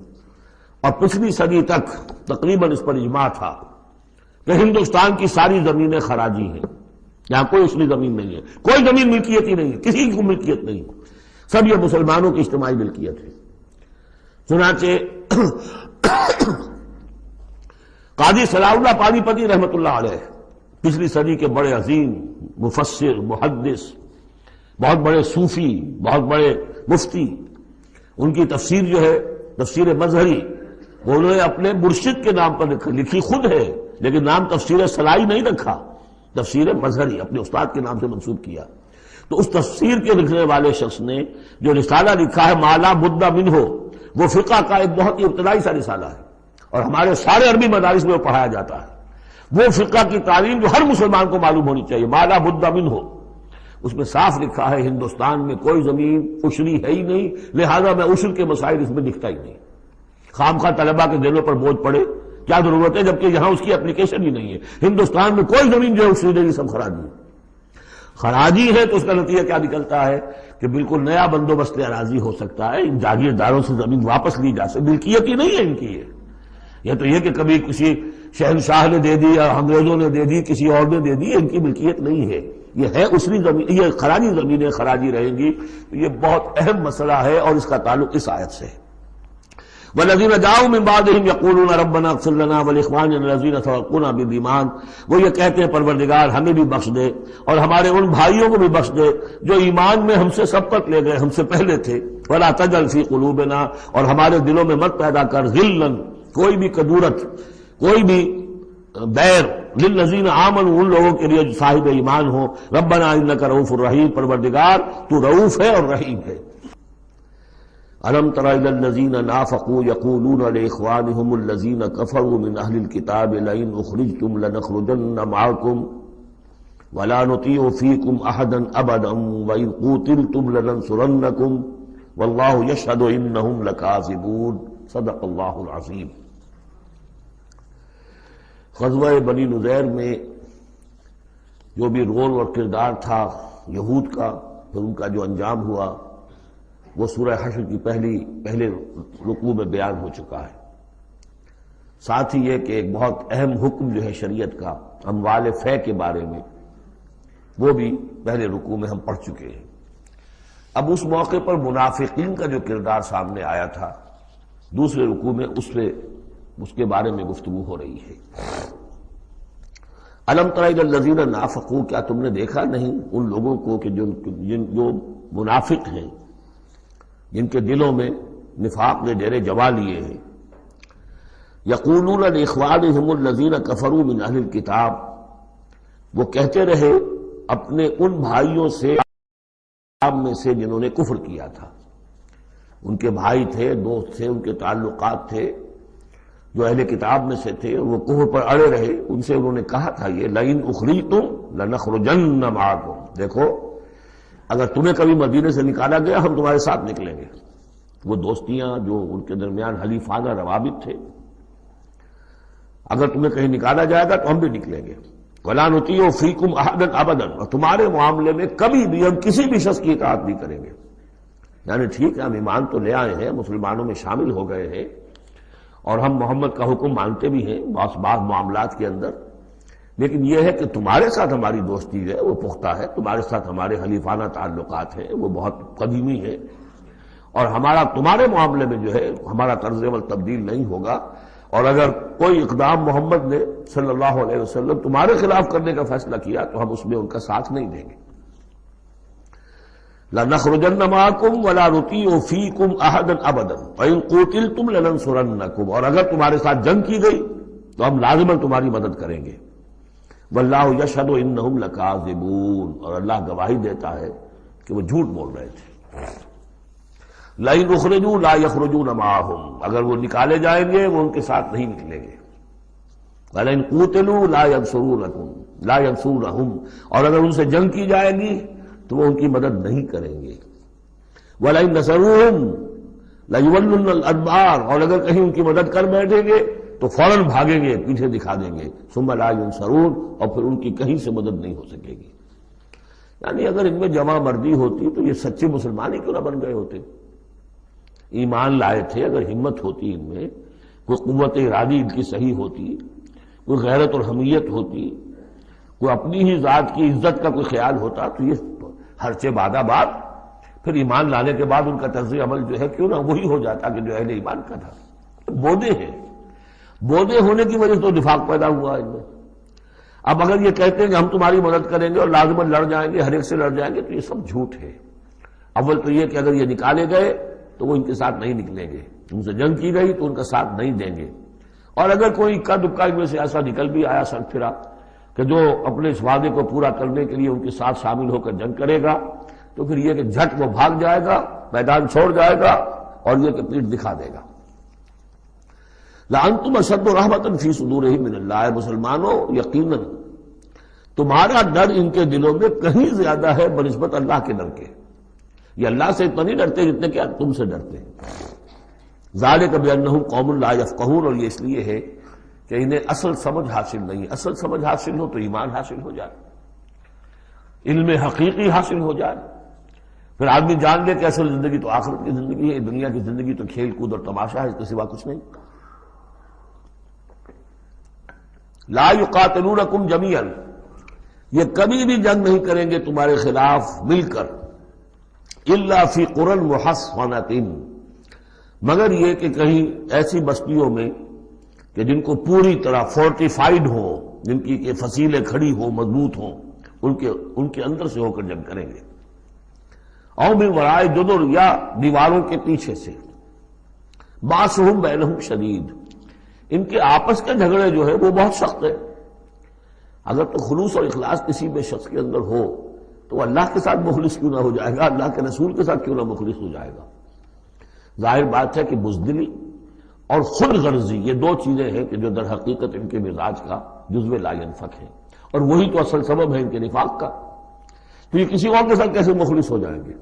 اور پچھلی صدی تک تقریباً اس پر اجماع تھا کہ ہندوستان کی ساری زمینیں خراجی ہیں، یہاں کوئی اصلی زمین نہیں ہے، کوئی زمین ملکیت ہی نہیں ہے، کسی کی ملکیت نہیں، سب یہ مسلمانوں کی اجتماعی ملکیت ہے۔ چنانچہ قاضی صلاح اللہ پانی پتی رحمۃ اللہ علیہ پچھلی صدی کے بڑے عظیم مفسر، محدث، بہت بڑے صوفی، بہت بڑے مفتی، ان کی تفسیر جو ہے تفسیر مظہری، وہ انہوں نے اپنے مرشد کے نام پر لکھی خود ہے، لیکن نام تفسیر صلاحی نہیں رکھا، تفسیر مظہری اپنے استاد کے نام سے منسوب کیا۔ تو اس تفسیر کے لکھنے والے شخص نے جو رسالہ لکھا ہے مالا بدھ منہ، وہ فقہ کا ایک بہت ہی ابتدائی سا رسالہ ہے اور ہمارے سارے عربی مدارس میں وہ پڑھایا جاتا ہے۔ وہ فقہ کی تعلیم جو ہر مسلمان کو معلوم ہونی چاہیے، مالا بدھ منہ، اس میں صاف لکھا ہے ہندوستان میں کوئی زمین عشری ہے ہی نہیں، لہذا میں عشر کے مسائل اس میں دکھتا ہی نہیں۔ خامخواہ طلبہ کے دلوں پر بوجھ پڑے، کیا ضرورت ہے، جبکہ یہاں اس کی اپلیکیشن ہی نہیں ہے۔ ہندوستان میں کوئی زمین جو ہے عشری نہیں، سب خراجی ہے۔ خراجی ہے تو اس کا نتیجہ کیا نکلتا ہے کہ بالکل نیا بندوبست اراضی ہو سکتا ہے، ان جاگیرداروں سے زمین واپس لی جا سکتی، ملکیت ہی نہیں ہے ان کی۔ یہ تو یہ کہ کبھی کسی شہنشاہ نے دے دی یا انگریزوں نے دے دی، کسی اور نے دے دی، ان کی ملکیت نہیں ہے، یہ ہے عشری زمین، یہ خراجی زمینیں خراجی رہیں گی۔ یہ بہت اہم مسئلہ ہے اور اس کا تعلق اس آیت سے ہے۔ والذین جاؤوا من بعدهم یقولون ربنا اغفر لنا ولاخواننا الذین سبقونا بالایمان، وہ یہ کہتے ہیں پروردگار ہمیں بھی بخش دے اور ہمارے ان بھائیوں کو بھی بخش دے جو ایمان میں ہم سے سبقت لے گئے، ہم سے پہلے تھے۔ ولا تجعل فی قلوبنا، اور ہمارے دلوں میں مت پیدا کر غلا، کوئی بھی کدورت، کوئی بھی بیر، للذین آمنوا، ان لوگوں کے لیے جو صاحب ایمان ہو۔ ربنا انک رؤوف الرحیم، پروردگار تو رؤوف ہے اور رحیم ہے۔ أَلَمْ تَرَ إِلَى الَّذِينَ نَافَقُوا يَقُولُونَ لِإِخْوَانِهُمُ الَّذِينَ كَفَرُوا مِنْ أَهْلِ الْكِتَابِ لَئِنْ أُخْرِجْتُمْ لَنَخْرُجَنَّ مَعَكُمْ وَلَا نُطِيعُ فِيكُمْ أَحَدًا أَبَدًا وَإِنْ قُوتِلْتُمْ لَنَنْصُرَنَّكُمْ وَاللَّهُ يَشْهَدُ إِنَّهُمْ لَكَاذِبُونَ۔ صدق اللہ العظیم۔ غزوہ بنی نذیر میں جو بھی رول اور کردار تھا یہود کا، پھر ان کا جو انجام ہوا، وہ سورہ حشر کی پہلے رکوع میں بیان ہو چکا ہے۔ ساتھ ہی یہ کہ ایک بہت اہم حکم جو ہے شریعت کا اموال فے کے بارے میں، وہ بھی پہلے رکوع میں ہم پڑھ چکے ہیں۔ اب اس موقع پر منافقین کا جو کردار سامنے آیا تھا دوسرے رکوع میں، اس کے بارے میں گفتگو ہو رہی ہے۔ الم تر الی الذین نافقوا، کیا تم نے دیکھا نہیں ان لوگوں کو کہ جو منافق ہیں، جن کے دلوں میں نفاق نے ڈیرے جما لیے ہیں۔ یقولون لاخوانہم الذین کفروا من اہل الکتاب، وہ کہتے رہے اپنے ان بھائیوں سے میں سے جنہوں نے کفر کیا تھا، ان کے بھائی تھے، دوست تھے، ان کے تعلقات تھے جو اہل کتاب میں سے تھے، وہ کفر پر اڑے رہے۔ ان سے انہوں نے کہا تھا یہ لئن اخرجتم لنخرجن معکم، دیکھو اگر تمہیں کبھی مدینے سے نکالا گیا ہم تمہارے ساتھ نکلیں گے۔ وہ دوستیاں جو ان کے درمیان حلیفانہ روابط تھے، اگر تمہیں کہیں نکالا جائے گا تو ہم بھی نکلیں گے۔ وَلَا نُطِيعُ فِيكُمْ أَحَدًا أَبَدًا، اور تمہارے معاملے میں کبھی بھی ہم کسی بھی شخص کی اطاعت نہیں کریں گے۔ یعنی ٹھیک ہے ہم ایمان تو لے آئے ہیں، مسلمانوں میں شامل ہو گئے ہیں اور ہم محمد کا حکم مانتے بھی ہیں بعض معاملات کے اندر، لیکن یہ ہے کہ تمہارے ساتھ ہماری دوستی جو ہے وہ پختہ ہے، تمہارے ساتھ ہمارے حلیفانہ تعلقات ہیں وہ بہت قدیمی ہے، اور ہمارا تمہارے معاملے میں جو ہے ہمارا طرز عمل تبدیل نہیں ہوگا، اور اگر کوئی اقدام محمد نے صلی اللہ علیہ وسلم تمہارے خلاف کرنے کا فیصلہ کیا تو ہم اس میں ان کا ساتھ نہیں دیں گے۔ لَنَخْرُجَنَّ مَعَكُمْ وَلَا نُطِيعُ فِيكُمْ أَحَدًا أَبَدًا وَإِن قُوتِلْتُمْ لَنَنصُرَنَّكُمْ، اور اگر تمہارے ساتھ جنگ کی گئی تو ہم لازماً تمہاری مدد کریں گے۔ وَاللَّهُ يَشْهَدُ إِنَّهُمْ لَكَاذِبُونَ، اور اللہ گواہی دیتا ہے کہ وہ جھوٹ بول رہے تھے۔ لَئِنْ أُخْرِجُوا لَا يَخْرُجُونَ مَعَهُمْ، اگر وہ نکالے جائیں گے وہ ان کے ساتھ نہیں نکلیں گے۔ وَلَئِنْ قُوتِلُوا لَا يَنصُرُونَهُمْ، اور اگر ان سے جنگ کی جائے گی تو وہ ان کی مدد نہیں کریں گے۔ وَلَئِنْ نَصَرُوهُمْ لَيُوَلُّنَّ الْأَدْبَارَ، اور اگر کہیں ان کی مدد کر بیٹھیں گے تو فوراً بھاگیں گے، پیچھے دکھا دیں گے۔ ثُمَّ لَا يُنصَرُونَ، اور پھر ان کی کہیں سے مدد نہیں ہو سکے گی۔ یعنی اگر ان میں جمع مردی ہوتی تو یہ سچے مسلمان ہی کیوں نہ بن گئے ہوتے؟ ایمان لائے تھے، اگر ہمت ہوتی ان میں، کوئی قوت ارادی ان کی صحیح ہوتی، کوئی غیرت اور حمیت ہوتی، کوئی اپنی ہی ذات کی عزت کا کوئی خیال ہوتا تو یہ ہرچے بادہ باد پھر ایمان لانے کے بعد ان کا طرز عمل جو ہے کیوں نہ وہی ہو جاتا کہ جو اہل ایمان کا تھا۔ بودے ہیں، بودے ہونے کی وجہ سے تو نفاق پیدا ہوا ان میں۔ اب اگر یہ کہتے ہیں کہ ہم تمہاری مدد کریں گے اور لازماً لڑ جائیں گے، ہر ایک سے لڑ جائیں گے، تو یہ سب جھوٹ ہے۔ اول تو یہ کہ اگر یہ نکالے گئے تو وہ ان کے ساتھ نہیں نکلیں گے، ان سے جنگ کی گئی تو ان کا ساتھ نہیں دیں گے، اور اگر کوئی اکا دکا ان میں سے ایسا نکل بھی آیا سر پھرا کہ جو اپنے اس وعدے کو پورا کرنے کے لیے ان کے ساتھ شامل ہو کر جنگ کرے گا تو پھر یہ کہ جھٹ وہ بھاگ جائے گا، میدان چھوڑ جائے گا، اور یہ کہ پیٹھ دکھا دے گا۔ لَأَنْتُمْ أَشَدُّ رَهْبَةً فِي صُدُورِهِم مِّنَ اللَّهِ، مسلمانوں یقیناً تمہارا ڈر ان کے دلوں میں کہیں زیادہ ہے بنسبت اللہ کے ڈر کے۔ یہ اللہ سے اتنا نہیں ڈرتے جتنے کہ تم سے ڈرتے ہیں۔ ذَلِكَ بِأَنَّهُمْ قَوْمٌ لَا يَفْقَهُونَ، اور یہ اس لیے ہے کہ انہیں اصل سمجھ حاصل نہیں۔ اصل سمجھ حاصل ہو تو ایمان حاصل ہو جائے، علم حقیقی حاصل ہو جائے، پھر آدمی جان لے کہ اصل زندگی تو آخرت کی زندگی ہے، دنیا کی زندگی تو کھیل کود اور تماشا ہے، اس کے سوا کچھ نہیں۔ لا یقاتلونکم جمیعا، یہ کبھی بھی جنگ نہیں کریں گے تمہارے خلاف مل کر، الا فی قری محصنۃ، مگر یہ کہ کہیں ایسی بستیوں میں کہ جن کو پوری طرح فورٹیفائیڈ ہوں، جن کی کہ فصیلیں کھڑی ہوں، مضبوط ہوں، ان کے اندر سے ہو کر جنگ کریں گے۔ او من وراء جدر، یا دیواروں کے پیچھے سے۔ باسہم بینہم شدید، ان کے آپس کے جھگڑے جو ہے وہ بہت سخت ہے۔ اگر تو خلوص اور اخلاص کسی بھی شخص کے اندر ہو تو اللہ کے ساتھ مخلص کیوں نہ ہو جائے گا، اللہ کے رسول کے ساتھ کیوں نہ مخلص ہو جائے گا۔ ظاہر بات ہے کہ بزدلی اور خود غرضی یہ دو چیزیں ہیں کہ جو در حقیقت ان کے مزاج کا جزو لا ینفک ہے، اور وہی تو اصل سبب ہے ان کے نفاق کا۔ تو یہ کسی اور کے ساتھ کیسے مخلص ہو جائیں گے؟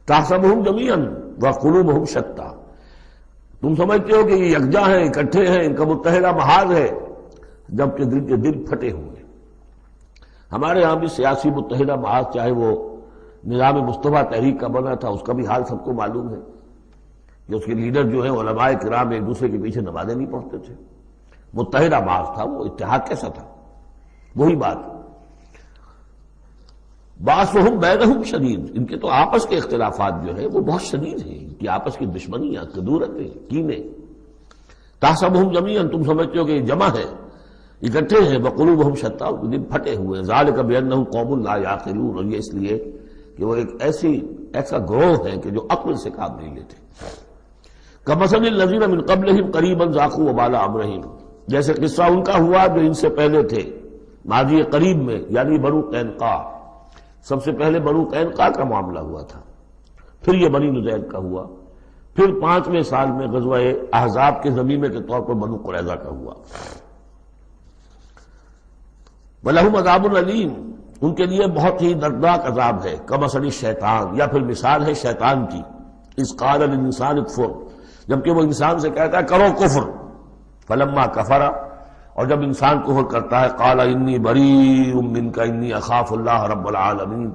تحسبہم جمیعا وقلوبہم شتیٰ، تم سمجھتے ہو کہ یہ یکجا ہیں، اکٹھے ہیں، ان کا متحدہ محاذ ہے، جبکہ دل کے دل پھٹے ہوئے۔ ہمارے ہاں بھی سیاسی متحدہ محاذ، چاہے وہ نظام مصطفیٰ تحریک کا بنا تھا، اس کا بھی حال سب کو معلوم ہے کہ اس کے لیڈر جو ہیں علماء کرام ایک دوسرے کے پیچھے نمازیں نہیں پڑھتے تھے۔ متحدہ محاذ تھا، وہ اتحاد کیسا تھا؟ وہی بات، باسہم بینہم شدید، ان کے تو آپس کے اختلافات جو ہیں وہ بہت شدید ہیں، ان کی آپس کی دشمنیاں، کدورتیں، کینے۔ تحسبہم جمیعا، تم سمجھتے ہو کہ یہ جمع ہے، اکٹھے ہیں، وقلوبہم شتیٰ، دل پھٹے ہوئے۔ ذالک بانہم قوم لا یعقلون، اور یہ اس لیے کہ وہ ایک ایسا گروہ ہے کہ جو عقل سے کام نہیں لیتے۔ کمثل الذین من قبلہم قریبا ذاقوا وبال امرہم، جیسے قصہ ان کا ہوا جو ان سے پہلے تھے ماضی قریب میں، یعنی بنو قینقاع۔ سب سے پہلے بنو قینقاع کا معاملہ ہوا تھا، پھر یہ بنی نذیر کا ہوا، پھر 5ویں سال میں غزوہ احزاب کے ضمیمے کے طور پر بنو قریظہ کا ہوا۔ وَلَهُمْ عَذَابٌ أَلِيمٌ، ان کے لیے بہت ہی دردناک عذاب ہے۔ کمثل الشیطان، یا پھر مثال ہے شیطان کی، اذ قال للانسان اکفر، جبکہ وہ انسان سے کہتا ہے کرو کفر، فلما کفر، اور جب انسان کفر کرتا ہے قال انی بریء منک انی اخاف اللہ رب العالمین،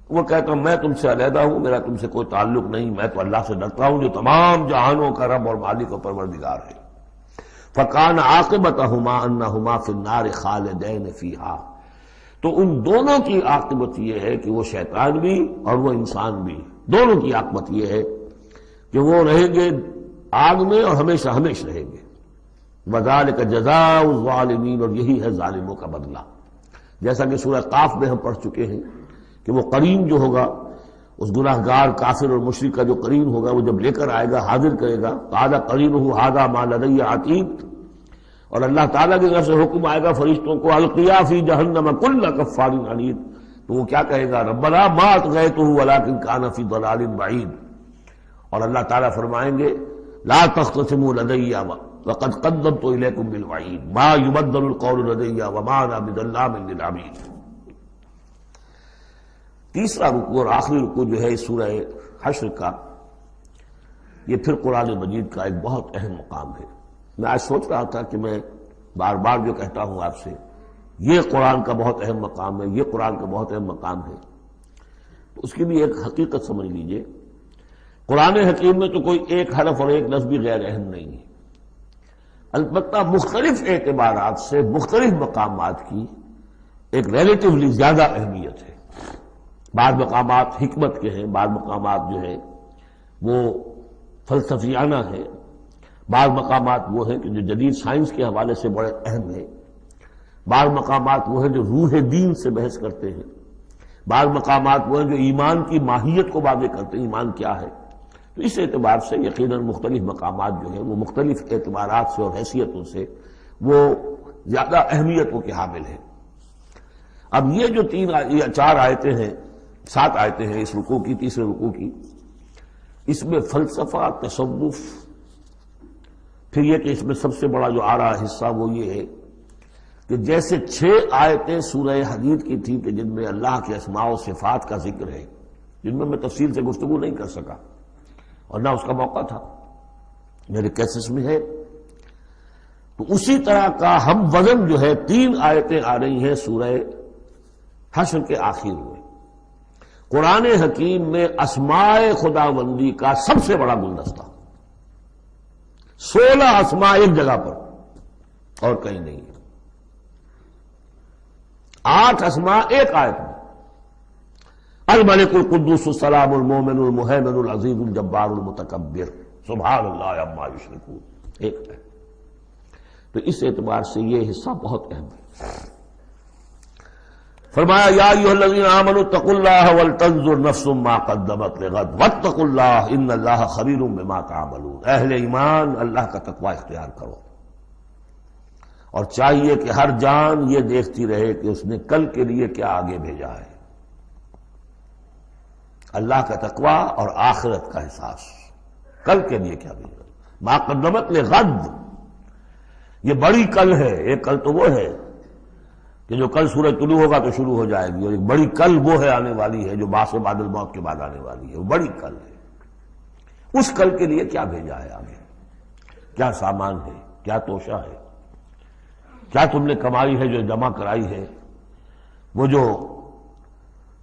وہ کہتا ہوں میں تم سے علیحدہ ہوں، میرا تم سے کوئی تعلق نہیں، میں تو اللہ سے ڈرتا ہوں جو تمام جہانوں کا رب اور مالک و پروردگار ہے۔ فکان عاقبتہما انہما فی النار خالدین فیہا، تو ان دونوں کی عاقبت یہ ہے کہ وہ شیطان بھی اور وہ انسان بھی، دونوں کی عاقبت یہ ہے کہ وہ رہیں گے آگ میں اور ہمیشہ ہمیشہ رہیں گے۔ وذالک جزاء الظالمین، اور یہی ہے ظالموں کا بدلہ۔ جیسا کہ سورہ قاف میں ہم پڑھ چکے ہیں کہ وہ قرین جو ہوگا، اس گناہگار کافر اور مشرک کا جو قرین ہوگا، وہ جب لے کر آئے گا، حاضر کرے گا، قال قرینہ ھذا ما لدی عتید، اور اللہ تعالیٰ کی طرف سے حکم آئے گا فرشتوں کو، القیا فی جہنم کل کفار عنید، تو وہ کیا کہے گا؟ ربنا ما اطغیتہ ولکن کان فی ضلال بعید، اور اللہ تعالیٰ فرمائیں گے لا تختصموا لدی وقد قدمت الیکم بالوعید ما یبدل القول لدی وما انا بظلام للعبید۔ تیسرا رکوع اور آخری رکوع جو ہے اس سورہ حشر کا، یہ پھر قرآن مجید کا ایک بہت اہم مقام ہے۔ میں آج سوچ رہا تھا کہ میں بار بار جو کہتا ہوں آپ سے، یہ قرآن کا بہت اہم مقام ہے، یہ قرآن کا بہت اہم مقام ہے، تو اس کی بھی ایک حقیقت سمجھ لیجئے۔ قرآن حکیم میں تو کوئی ایک حرف اور ایک لفظ بھی غیر اہم نہیں ہے، البتہ مختلف اعتبارات سے مختلف مقامات کی ایک ریلیٹیولی زیادہ اہمیت ہے۔ بعض مقامات حکمت کے ہیں، بعض مقامات جو ہے وہ فلسفیانہ ہیں، بعض مقامات وہ ہیں کہ جو جدید سائنس کے حوالے سے بڑے اہم ہیں، بعض مقامات وہ ہیں جو روح دین سے بحث کرتے ہیں، بعض مقامات وہ ہیں جو ایمان کی ماہیت کو واضح کرتے ہیں، ایمان کیا ہے۔ تو اس اعتبار سے یقیناً مختلف مقامات جو ہیں وہ مختلف اعتبارات سے اور حیثیتوں سے وہ زیادہ اہمیتوں کے حامل ہیں۔ اب یہ جو 4 آیتیں ہیں، 7 آیتیں ہیں اس رکوع کی، تیسرے رکوع کی، اس میں فلسفہ، تصوف، پھر یہ کہ اس میں سب سے بڑا جو آ رہا حصہ وہ یہ ہے کہ جیسے 6 آیتیں سورہ حدید کی تھیں کہ جن میں اللہ کے اسماء و صفات کا ذکر ہے، جن میں تفصیل سے گفتگو نہیں کر سکا اور نہ اس کا موقع تھا، میرے کیسز میں ہے، تو اسی طرح کا ہم وزن جو ہے 3 آیتیں آ رہی ہیں سورہ حشر کے آخر میں۔ قرآن حکیم میں اسماء خداوندی کا سب سے بڑا گلدستہ، 16 اسماء ایک جگہ پر اور کہیں نہیں ہے، 8 اسماء ایک آیت میں، الملک القدوس السلام المومن المہیمن العزیز الجبار المتکبر سبحان اللہ عما یشرکون، ایک ہے۔ تو اس اعتبار سے یہ حصہ بہت اہم ہے۔ فرمایا یا ایھا الذین آمنوا اتقوا اللہ ولتنظر نفس ما قدمت لغد واتقوا اللہ ان اللہ خبیر بما تعملون، اہل ایمان اللہ کا تقوی اختیار کرو، اور چاہیے کہ ہر جان یہ دیکھتی رہے کہ اس نے کل کے لیے کیا آگے بھیجا ہے۔ اللہ کا تقوی اور آخرت کا احساس، کل کے لیے کیا بھیجا، ما قدمت لغد، یہ بڑی کل ہے۔ ایک کل تو وہ ہے کہ جو کل سورج طلوع ہوگا تو شروع ہو جائے گی، اور ایک بڑی کل وہ ہے آنے والی ہے جو بعث بعد الموت کے بعد آنے والی ہے، وہ بڑی کل ہے۔ اس کل کے لیے کیا بھیجا ہے آگے، کیا سامان ہے، کیا توشہ ہے، کیا تم نے کمائی ہے جو جمع کرائی ہے، وہ جو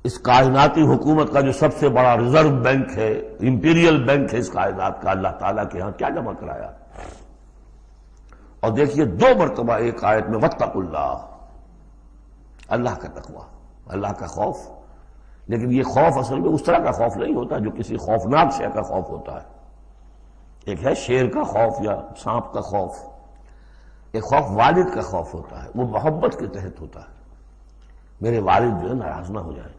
اس کائناتی حکومت کا جو سب سے بڑا ریزرو بینک ہے، امپیریل بینک ہے اس کائنات کا، اللہ تعالیٰ کے ہاں کیا جمع کرایا۔ اور دیکھیے 2 مرتبہ ایک آیت میں واتقوا اللہ، اللہ کا تقوی، اللہ کا خوف، لیکن یہ خوف اصل میں اس طرح کا خوف نہیں ہوتا جو کسی خوفناک شے کا خوف ہوتا ہے۔ ایک ہے شیر کا خوف یا سانپ کا خوف، ایک خوف والد کا خوف ہوتا ہے، وہ محبت کے تحت ہوتا ہے، میرے والد جو ہے ناراض نہ ہو جائیں،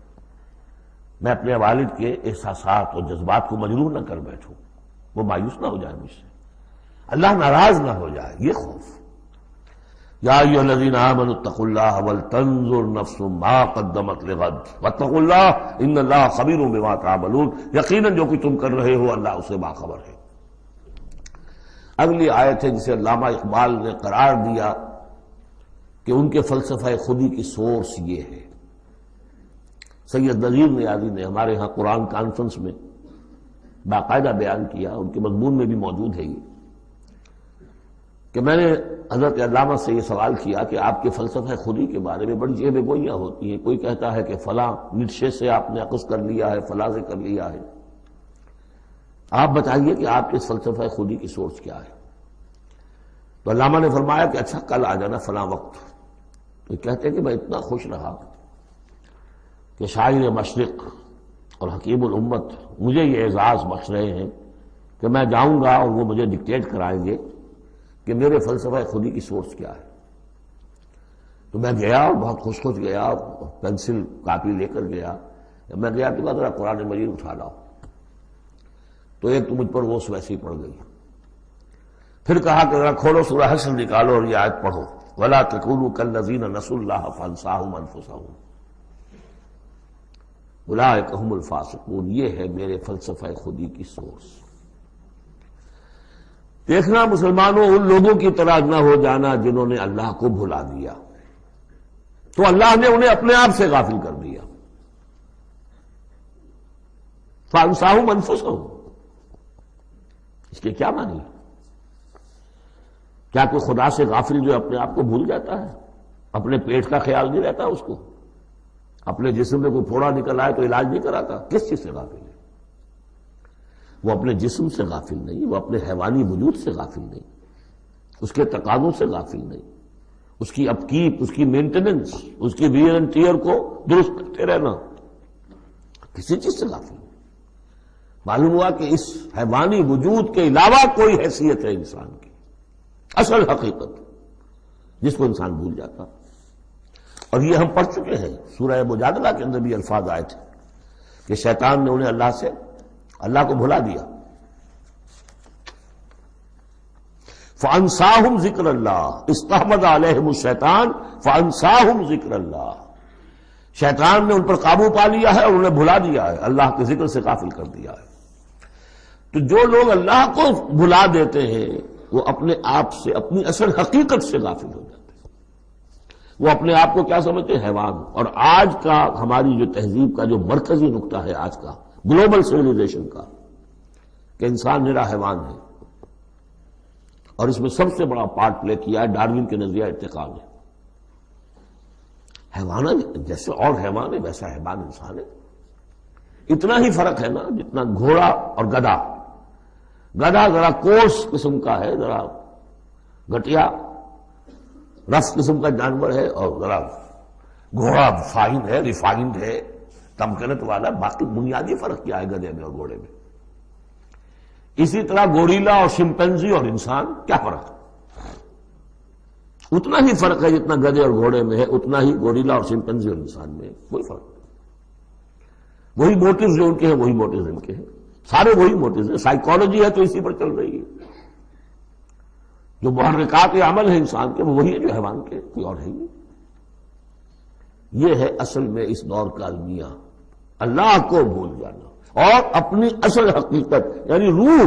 میں اپنے والد کے احساسات اور جذبات کو مجروح نہ کر بیٹھوں، وہ مایوس نہ ہو جائے مجھ سے، اللہ ناراض نہ ہو جائے، یہ خوف۔ یا ایھا الذین آمنوا اتقوا اللہ ولتنظر نفس ما قدمت لغد واتقوا اللہ ان اللہ خبیر بما تعملون، یقیناً جو کچھ تم کر رہے ہو اللہ اسے باخبر ہے۔ اگلی آیت ہے جسے علامہ اقبال نے قرار دیا کہ ان کے فلسفہ خودی کی سورس یہ ہے۔ سید نذیر نیازی نے ہمارے ہاں قرآن کانفرنس میں باقاعدہ بیان کیا، ان کے مضمون میں بھی موجود ہے یہ، کہ میں نے حضرت علامہ سے یہ سوال کیا کہ آپ کے فلسفہ خودی کے بارے میں بڑی جیب گوئیاں ہوتی ہیں، کوئی کہتا ہے کہ فلاں نیٹشے سے آپ نے اخذ کر لیا ہے، فلاں سے کر لیا ہے، آپ بتائیے کہ آپ کے فلسفہ خودی کی سورس کیا ہے۔ تو علامہ نے فرمایا کہ اچھا کل آ جانا فلاں وقت. تو کہتے ہیں کہ میں اتنا خوش رہا کہ شاعر مشرق اور حکیم الامت مجھے یہ اعزاز بخش رہے ہیں کہ میں جاؤں گا اور وہ مجھے ڈکٹیٹ کرائیں گے کہ میرے فلسفہ خودی کی سورس کیا ہے. تو میں گیا اور بہت خوش گیا، پینسل کاپی لے کر گیا. جب میں گیا تو ذرا قرآن مجید اٹھا لاؤ، تو ایک تو مجھ پر وہ ویسی پڑ گئی. پھر کہا کہ ذرا کھولو سورہ حشر نکالو اور یہ آیت پڑھو، وَلَا تَكُونُوا كَالَّذِينَ نَسُوا اللَّهَ فَأَنسَاهُمْ أَنفُسَهُمْ أُولَٰئِكَ هُمُ الْفَاسِقُونَ. یہ ہے میرے فلسفہ خودی کی سورس. دیکھنا مسلمانوں، ان لوگوں کی طرح نہ ہو جانا جنہوں نے اللہ کو بھلا دیا، تو اللہ نے انہیں اپنے آپ سے غافل کر دیا. فَأَنسَاهُمْ أَنفُسَهُمْ، اس کے کیا معنی؟ کیا کوئی خدا سے غافل جو اپنے آپ کو بھول جاتا ہے؟ اپنے پیٹ کا خیال نہیں رہتا اس کو؟ اپنے جسم میں کوئی پھوڑا نکل آئے تو علاج نہیں کراتا؟ کس چیز سے غافل ہے؟ وہ اپنے جسم سے غافل نہیں، وہ اپنے حیوانی وجود سے غافل نہیں، اس کے تقاضوں سے غافل نہیں، اس کی اپ کیپ، اس کی مینٹیننس، اس کی ویئر اینڈ ٹیئر کو درست کرتے رہنا، کسی چیز سے غافل نہیں. معلوم ہوا کہ اس حیوانی وجود کے علاوہ کوئی حیثیت ہے انسان کی، اصل حقیقت جس کو انسان بھول جاتا. اور یہ ہم پڑھ چکے ہیں سورہ مجادلہ کے اندر بھی الفاظ آئے تھے کہ شیطان نے انہیں اللہ کو بھلا دیا. فَأَنسَاهُمْ ذِكْرَ اللَّهِ اسْتَحْوَذَ عَلَيْهِمُ الشَّيْطَانُ فَأَنسَاهُمْ ذِكْرَ اللَّهِ. شیطان نے ان پر قابو پا لیا ہے اور انہیں بھلا دیا ہے، اللہ کے ذکر سے غافل کر دیا ہے. تو جو لوگ اللہ کو بھلا دیتے ہیں وہ اپنے آپ سے، اپنی اصل حقیقت سے غافل ہو جاتے ہیں. وہ اپنے آپ کو کیا سمجھتے ہیں؟ حیوان. اور آج کا ہماری جو تہذیب کا جو مرکزی نقطہ ہے آج کا گلوبل سویلائزیشن کا، کہ انسان نرا حیوان ہے. اور اس میں سب سے بڑا پارٹ پلے کیا ہے ڈاروین کے نظریہ ارتقاء نے. حیوان جیسے اور حیوان ہے ویسا حیوان انسان ہے. اتنا ہی فرق ہے نا جتنا گھوڑا اور گدھا. گدھا ذرا کورس قسم کا ہے، ذرا گٹیا رف قسم کا جانور ہے، اور ذرا گھوڑا فائن ہے، ریفائنڈ ہے، تمکنت والا. باقی بنیادی فرق کیا ہے گدھے میں اور گھوڑے میں؟ اسی طرح گوریلا اور شمپینزی اور انسان، کیا فرق ہے؟ اتنا ہی فرق ہے جتنا گدھے اور گھوڑے میں ہے، اتنا ہی گوریلا اور شمپینزی اور انسان میں ہے. کوئی فرق نہیں. وہی موٹیوز جو ان کے ہیں وہی موٹیوز ان کے ہیں، سارے وہی موٹیوز ہیں. سائیکالوجی ہے تو اسی پر چل رہی ہے. جو محرکات عمل ہے انسان کے وہ وہی ہے جو حیوان کے، کوئی اور ہے نہیں. یہ ہے اصل میں اس دور کا المیہ، اللہ کو بھول جانا اور اپنی اصل حقیقت یعنی روح.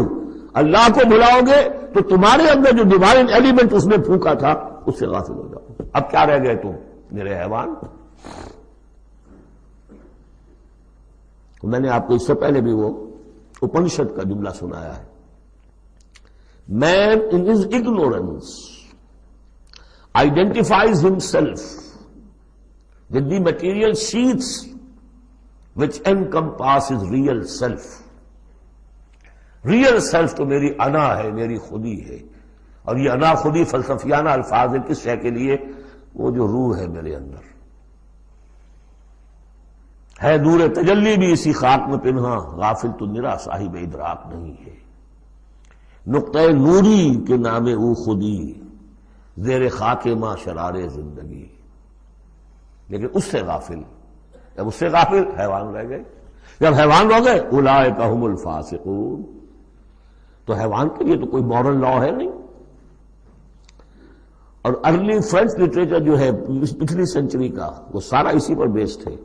اللہ کو بھلاؤ گے تو تمہارے اندر جو ڈیوائن ایلیمنٹ اس نے پھونکا تھا اس سے غافل ہو جاؤ. اب کیا رہ گئے تم میرے حیوان؟ میں نے آپ کو اس سے پہلے بھی وہ اپنشد کا جملہ سنایا ہے. Man in his ignorance identifies himself with the material sheaths which encompass his real self. Real self تو میری انا ہے، میری خودی ہے. اور یہ انا خودی فلسفیانہ الفاظ ہے کس شے کے لیے؟ وہ جو روح ہے میرے اندر ہے، نور تجلی بھی اسی خاک میں پنہاں، غافل تو نرا صاحب ادراک نہیں ہے. نقطہ نوری کے نام او خودی، زیر خاک ماں شرار زندگی. لیکن اس سے غافل، جب اس سے غافل حیوان رہ گئے. جب حیوان ہو گئے اولئک ھم الفاسقون. تو حیوان کے لیے تو کوئی مورل لا ہے نہیں. اور ارلی فرینچ لٹریچر جو ہے پچھلی سینچری کا وہ سارا اسی پر بیسڈ ہے.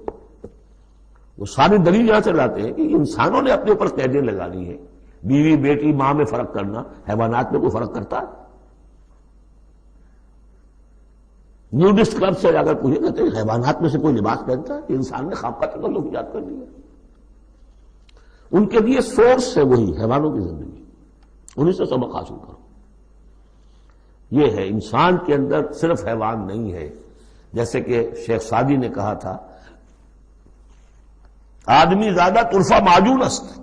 وہ ساری دلیل یہاں سے لاتے ہیں کہ انسانوں نے اپنے اوپر قیدیں لگانی ہے. بیوی بیٹی ماں میں فرق کرنا، حیوانات میں کوئی فرق کرتا ہے؟ نیوڈسٹ کلب سے اگر پوچھے کہتے ہیں حیوانات میں سے کوئی لباس پہنتا ہے؟ انسان نے خواب کا تکلف ایجاد کر دیا. ان کے لیے سورس ہے وہی حیوانوں کی زندگی، انہیں سے سبق حاصل کرو. یہ ہے انسان کے اندر صرف حیوان نہیں ہے. جیسے کہ شیخ سعدی نے کہا تھا آدمی زیادہ طرفہ معجون است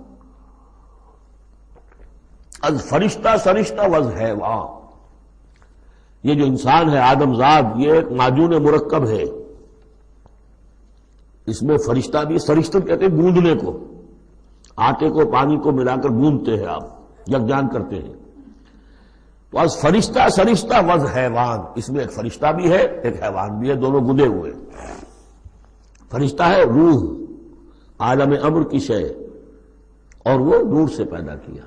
از فرشتہ سرشتہ وز حیوان. یہ جو انسان ہے آدم زاد، یہ ایک معجون مرکب ہے، اس میں فرشتہ بھی، فرشتہ کہتے ہیں گوندنے کو، آٹے کو پانی کو ملا کر گوندتے ہیں آپ، یکجان کرتے ہیں، تو از فرشتہ وز حیوان، اس میں ایک فرشتہ بھی ہے ایک حیوان بھی ہے، دونوں گدے ہوئے۔ فرشتہ ہے روح، عالم امر کی شے، اور وہ نور سے پیدا کیا۔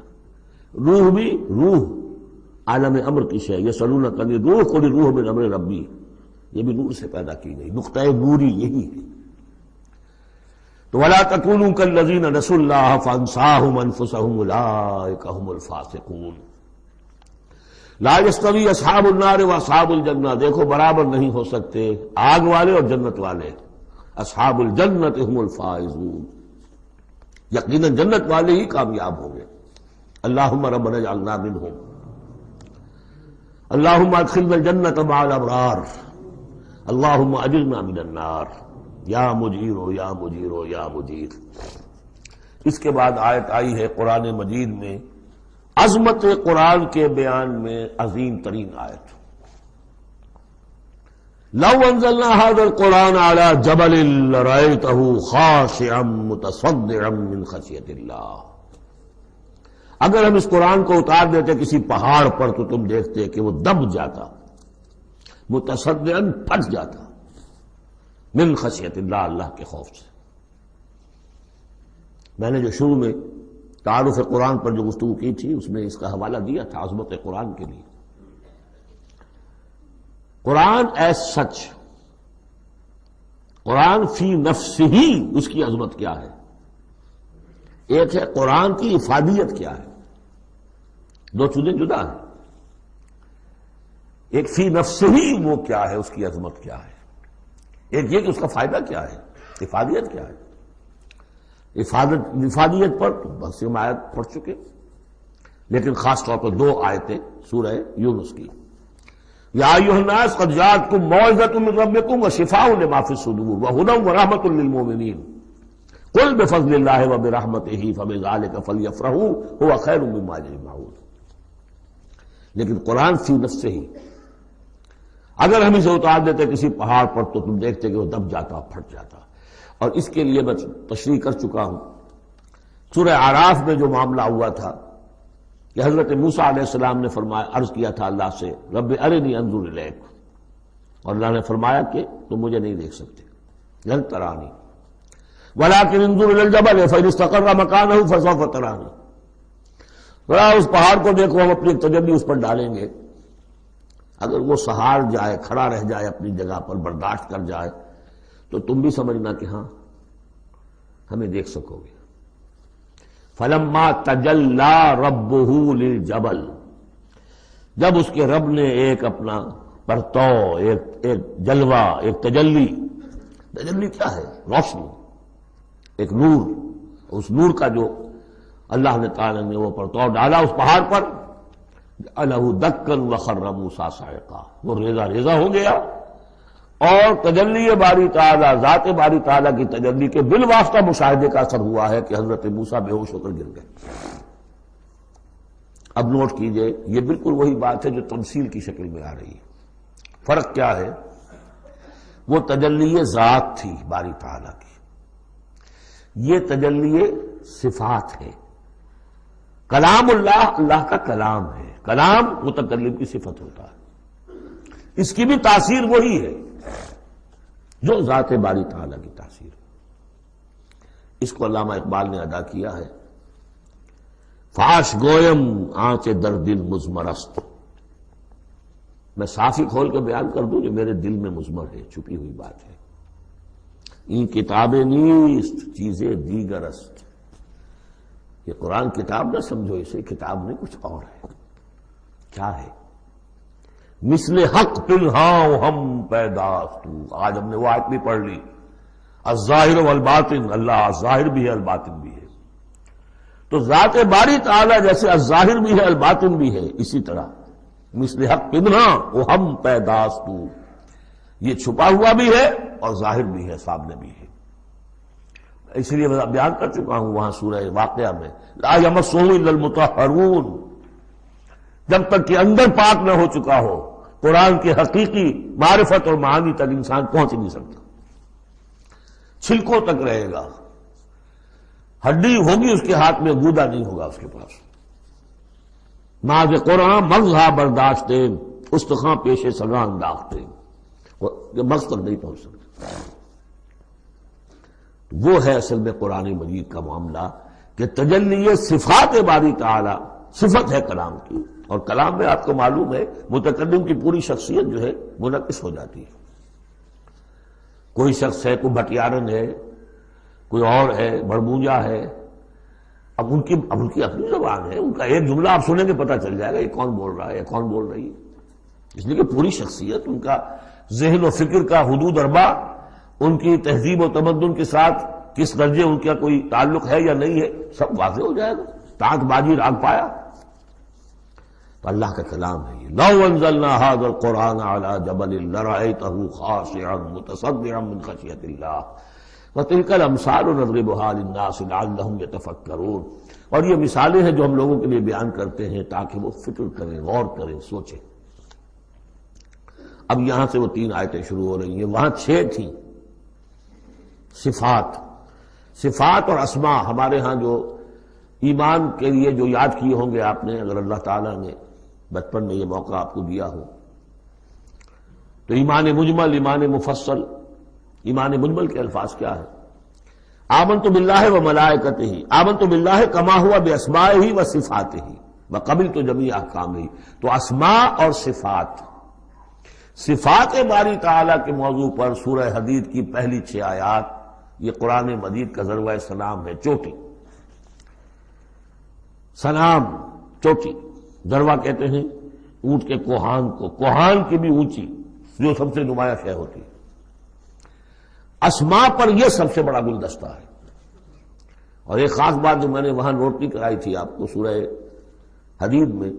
روح بھی روح عالم امر کی شے، یہ سلونک عن الروح قل الروح من امر ربی، یہ بھی نور سے پیدا کی گئی، نقطہ نوری یہی ہے۔ تو وَلَا تَكُونُوا كَالَّذِينَ نَسُوا اللَّهَ فَأَنسَاهُمْ أَنفُسَهُمْ أُولَٰئِكَ هُمُ الْفَاسِقُونَ۔ لا يستوی اصحاب النار واصحاب الجنہ، دیکھو برابر نہیں ہو سکتے آگ والے اور جنت والے۔ اصحاب الجنت هم الفائزون، یقیناً جنت والے ہی کامیاب ہوں گے۔ اللہم ربنا اجعلنا منہم، اللہم ادخلنا الجنت مع الابرار، اللہم اجرنا من النار، یا مجیر یا مجیر یا مجیر۔ اس کے بعد آیت آئی ہے قرآن مجید میں عظمت قرآن کے بیان میں عظیم ترین آیت، لو انزلنا هذا القرآن على جبل لرأيته خاشعا متصدعا من خشیۃ اللہ، اگر ہم اس قرآن کو اتار دیتے کسی پہاڑ پر تو تم دیکھتے کہ وہ دب جاتا، متصدعا پھٹ جاتا، من خشیۃ اللہ، اللہ کے خوف سے۔ میں نے جو شروع میں تعارف قرآن پر جو گفتگو کی تھی اس میں اس کا حوالہ دیا تھا عظمت قرآن کے لیے۔ قرآن ایز سچ، قرآن فی نفسہ ہی اس کی عظمت کیا ہے، ایک ہے قرآن کی افادیت کیا ہے، دو چیزیں جدا ہیں۔ ایک فی نفسہ ہی وہ کیا ہے، اس کی عظمت کیا ہے، ایک یہ کہ اس کا فائدہ کیا ہے، افادیت کیا ہے۔ افادیت پر تو بہت سی آیت پڑھ چکے، لیکن خاص طور پر دو آیتیں سورہ یونس کی، یا ایھا الناس قد جاءتکم موعظۃ من ربکم وشفاء لما فی الصدور وہدی ورحمۃ للمؤمنین قل بفضل اللہ وبرحمتہ فبذلک فلیفرحوا ھو خیر مما یجمعون۔ لیکن قرآن فی نفسہ ہی، اگر ہم اسے اتار دیتے کسی پہاڑ پر تو تم دیکھتے کہ وہ دب جاتا، پھٹ جاتا۔ اور اس کے لیے میں تشریح کر چکا ہوں، سورہ اعراف میں جو معاملہ ہوا تھا کہ حضرت موسیٰ علیہ السلام نے فرمایا، عرض کیا تھا اللہ سے رب ارنی انظر الیک، اور اللہ نے فرمایا کہ تم مجھے نہیں دیکھ سکتے، لن ترانی ولکن انظر الی الجبل فإن استقر مکانہ فسوف ترانی، ذرا اس پہاڑ کو دیکھو، ہم اپنی تجلی اس پر ڈالیں گے، اگر وہ سہار جائے، کھڑا رہ جائے اپنی جگہ پر، برداشت کر جائے تو تم بھی سمجھنا کہ ہاں ہمیں دیکھ سکو گے۔ فلما تجلی ربہ للجبل، جب اس کے رب نے ایک اپنا پرتو، ایک جلوہ، ایک تجلی کیا ہے؟ روشنی، ایک نور، اس نور کا جو اللہ نے تعالی نے وہ پرتو ڈالا اس پہاڑ پر، جعلہ دکا وخر موسیٰ صعقا، وہ ریزہ ریزہ ہو گیا، اور تجلی باری تعالیٰ، ذات باری تعالیٰ کی تجلی کے بالواسطہ مشاہدے کا اثر ہوا ہے کہ حضرت موسیٰ بے ہوش ہو کر گر گئے۔ اب نوٹ کیجئے، یہ بالکل وہی بات ہے جو تمثیل کی شکل میں آ رہی ہے۔ فرق کیا ہے؟ وہ تجلی ذات تھی باری تعالیٰ کی، یہ تجلی صفات ہے۔ کلام اللہ، اللہ کا کلام ہے، کلام متکلم کی صفت ہوتا ہے، اس کی بھی تاثیر وہی ہے جو ذات باری تعالیٰ کی تاثیر ہے۔ اس کو علامہ اقبال نے ادا کیا ہے، فاش گویم آنچ در دل مضمرست، میں صاف ہی کھول کے بیان کر دوں جو میرے دل میں مضمر ہے، چھپی ہوئی بات ہے۔ این کتابیں نیست چیزیں دیگر است، یہ قرآن کتاب نہ سمجھو، اسے کتاب نہیں کچھ اور ہے۔ کیا ہے؟ مثل حق پنہاں ہم پیداست، آج ہم نے وہ آیت بھی پڑھ لی، الظاہر والباطن، اللہ ظاہر بھی ہے الباطن بھی ہے، تو ذات باری تعالیٰ جیسے الظاہر بھی ہے الباطن بھی ہے، اسی طرح مثل حق پنہاں ہم پیداست، یہ چھپا ہوا بھی ہے اور ظاہر بھی ہے، سامنے بھی ہے۔ اس لیے میں بیان کر چکا ہوں وہاں سورہ واقعہ میں، لا یمسہ الا المطہرون، جب تک کہ اندر پاک نہ ہو چکا ہو قرآن کے حقیقی معرفت اور معانی تک انسان پہنچ نہیں سکتا، چھلکوں تک رہے گا، ہڈی ہوگی اس کے ہاتھ میں، گودا نہیں ہوگا اس کے پاس۔ ناز قرآن مغزہ برداشتے استخاں پیش سگاں انداختے، مغز تک نہیں پہنچ سکتا۔ وہ ہے اصل میں قرآن مجید کا معاملہ کہ تجلی صفات باری تعالی صفت ہے کلام کی، اور کلام میں آپ کو معلوم ہے متکلم کی پوری شخصیت جو ہے منعکس ہو جاتی ہے۔ کوئی شخص ہے، کوئی بھٹیارن ہے، کوئی اور ہے، بڑبونجا ہے، اب ان کی اپنی زبان ہے، ان کا ایک جملہ آپ سنیں گے پتہ چل جائے گا یہ کون بول رہا ہے یا کون بول رہی ہے۔ اس لیے کہ پوری شخصیت، ان کا ذہن و فکر کا حدود اربع، ان کی تہذیب و تمدن کے ساتھ کس درجے ان کا کوئی تعلق ہے یا نہیں ہے، سب واضح ہو جائے گا۔ تانت بازی راگ پایا تو اللہ کا کلام ہے یہ۔ لو انزلنا هذا القرآن على جبل لرأيته خاشعا متصدعا من خشية الله وتلك الامثال نضربها للناس لعلهم يتفكرون۔ اور یہ مثالیں ہیں جو ہم لوگوں کے لیے بیان کرتے ہیں تاکہ وہ فکر کریں، غور کریں، سوچیں۔ اب یہاں سے وہ 3 آیتیں شروع ہو رہی ہیں، وہاں 6 تھیں۔ صفات اور اسماء ہمارے ہاں جو ایمان کے لیے جو یاد کیے ہوں گے آپ نے، اگر اللہ تعالیٰ نے بچپن میں یہ موقع آپ کو دیا ہو تو ایمان مجمل، ایمان مفصل۔ ایمان مجمل کے الفاظ کیا ہے؟ آمنت باللہ و ملائکتہ، آمنت باللہ کما ہوا باسمائہ و صفاتہ وقبلت جمیع احکامہ۔ تو اسماء اور صفات باری تعالیٰ کے موضوع پر سورہ حدید کی پہلی 6 آیات، یہ قرآن مجید کا ذروہ سلام ہے، چوٹی، سلام، چوٹی۔ ذروہ کہتے ہیں اونٹ کے کوہان کو، کوہان کی بھی اونچی جو سب سے نمایاں شے ہوتی ہے۔ اسماء پر یہ سب سے بڑا گلدستہ ہے۔ اور ایک خاص بات جو میں نے وہاں نوٹ نہیں کرائی تھی آپ کو، سورہ حدید میں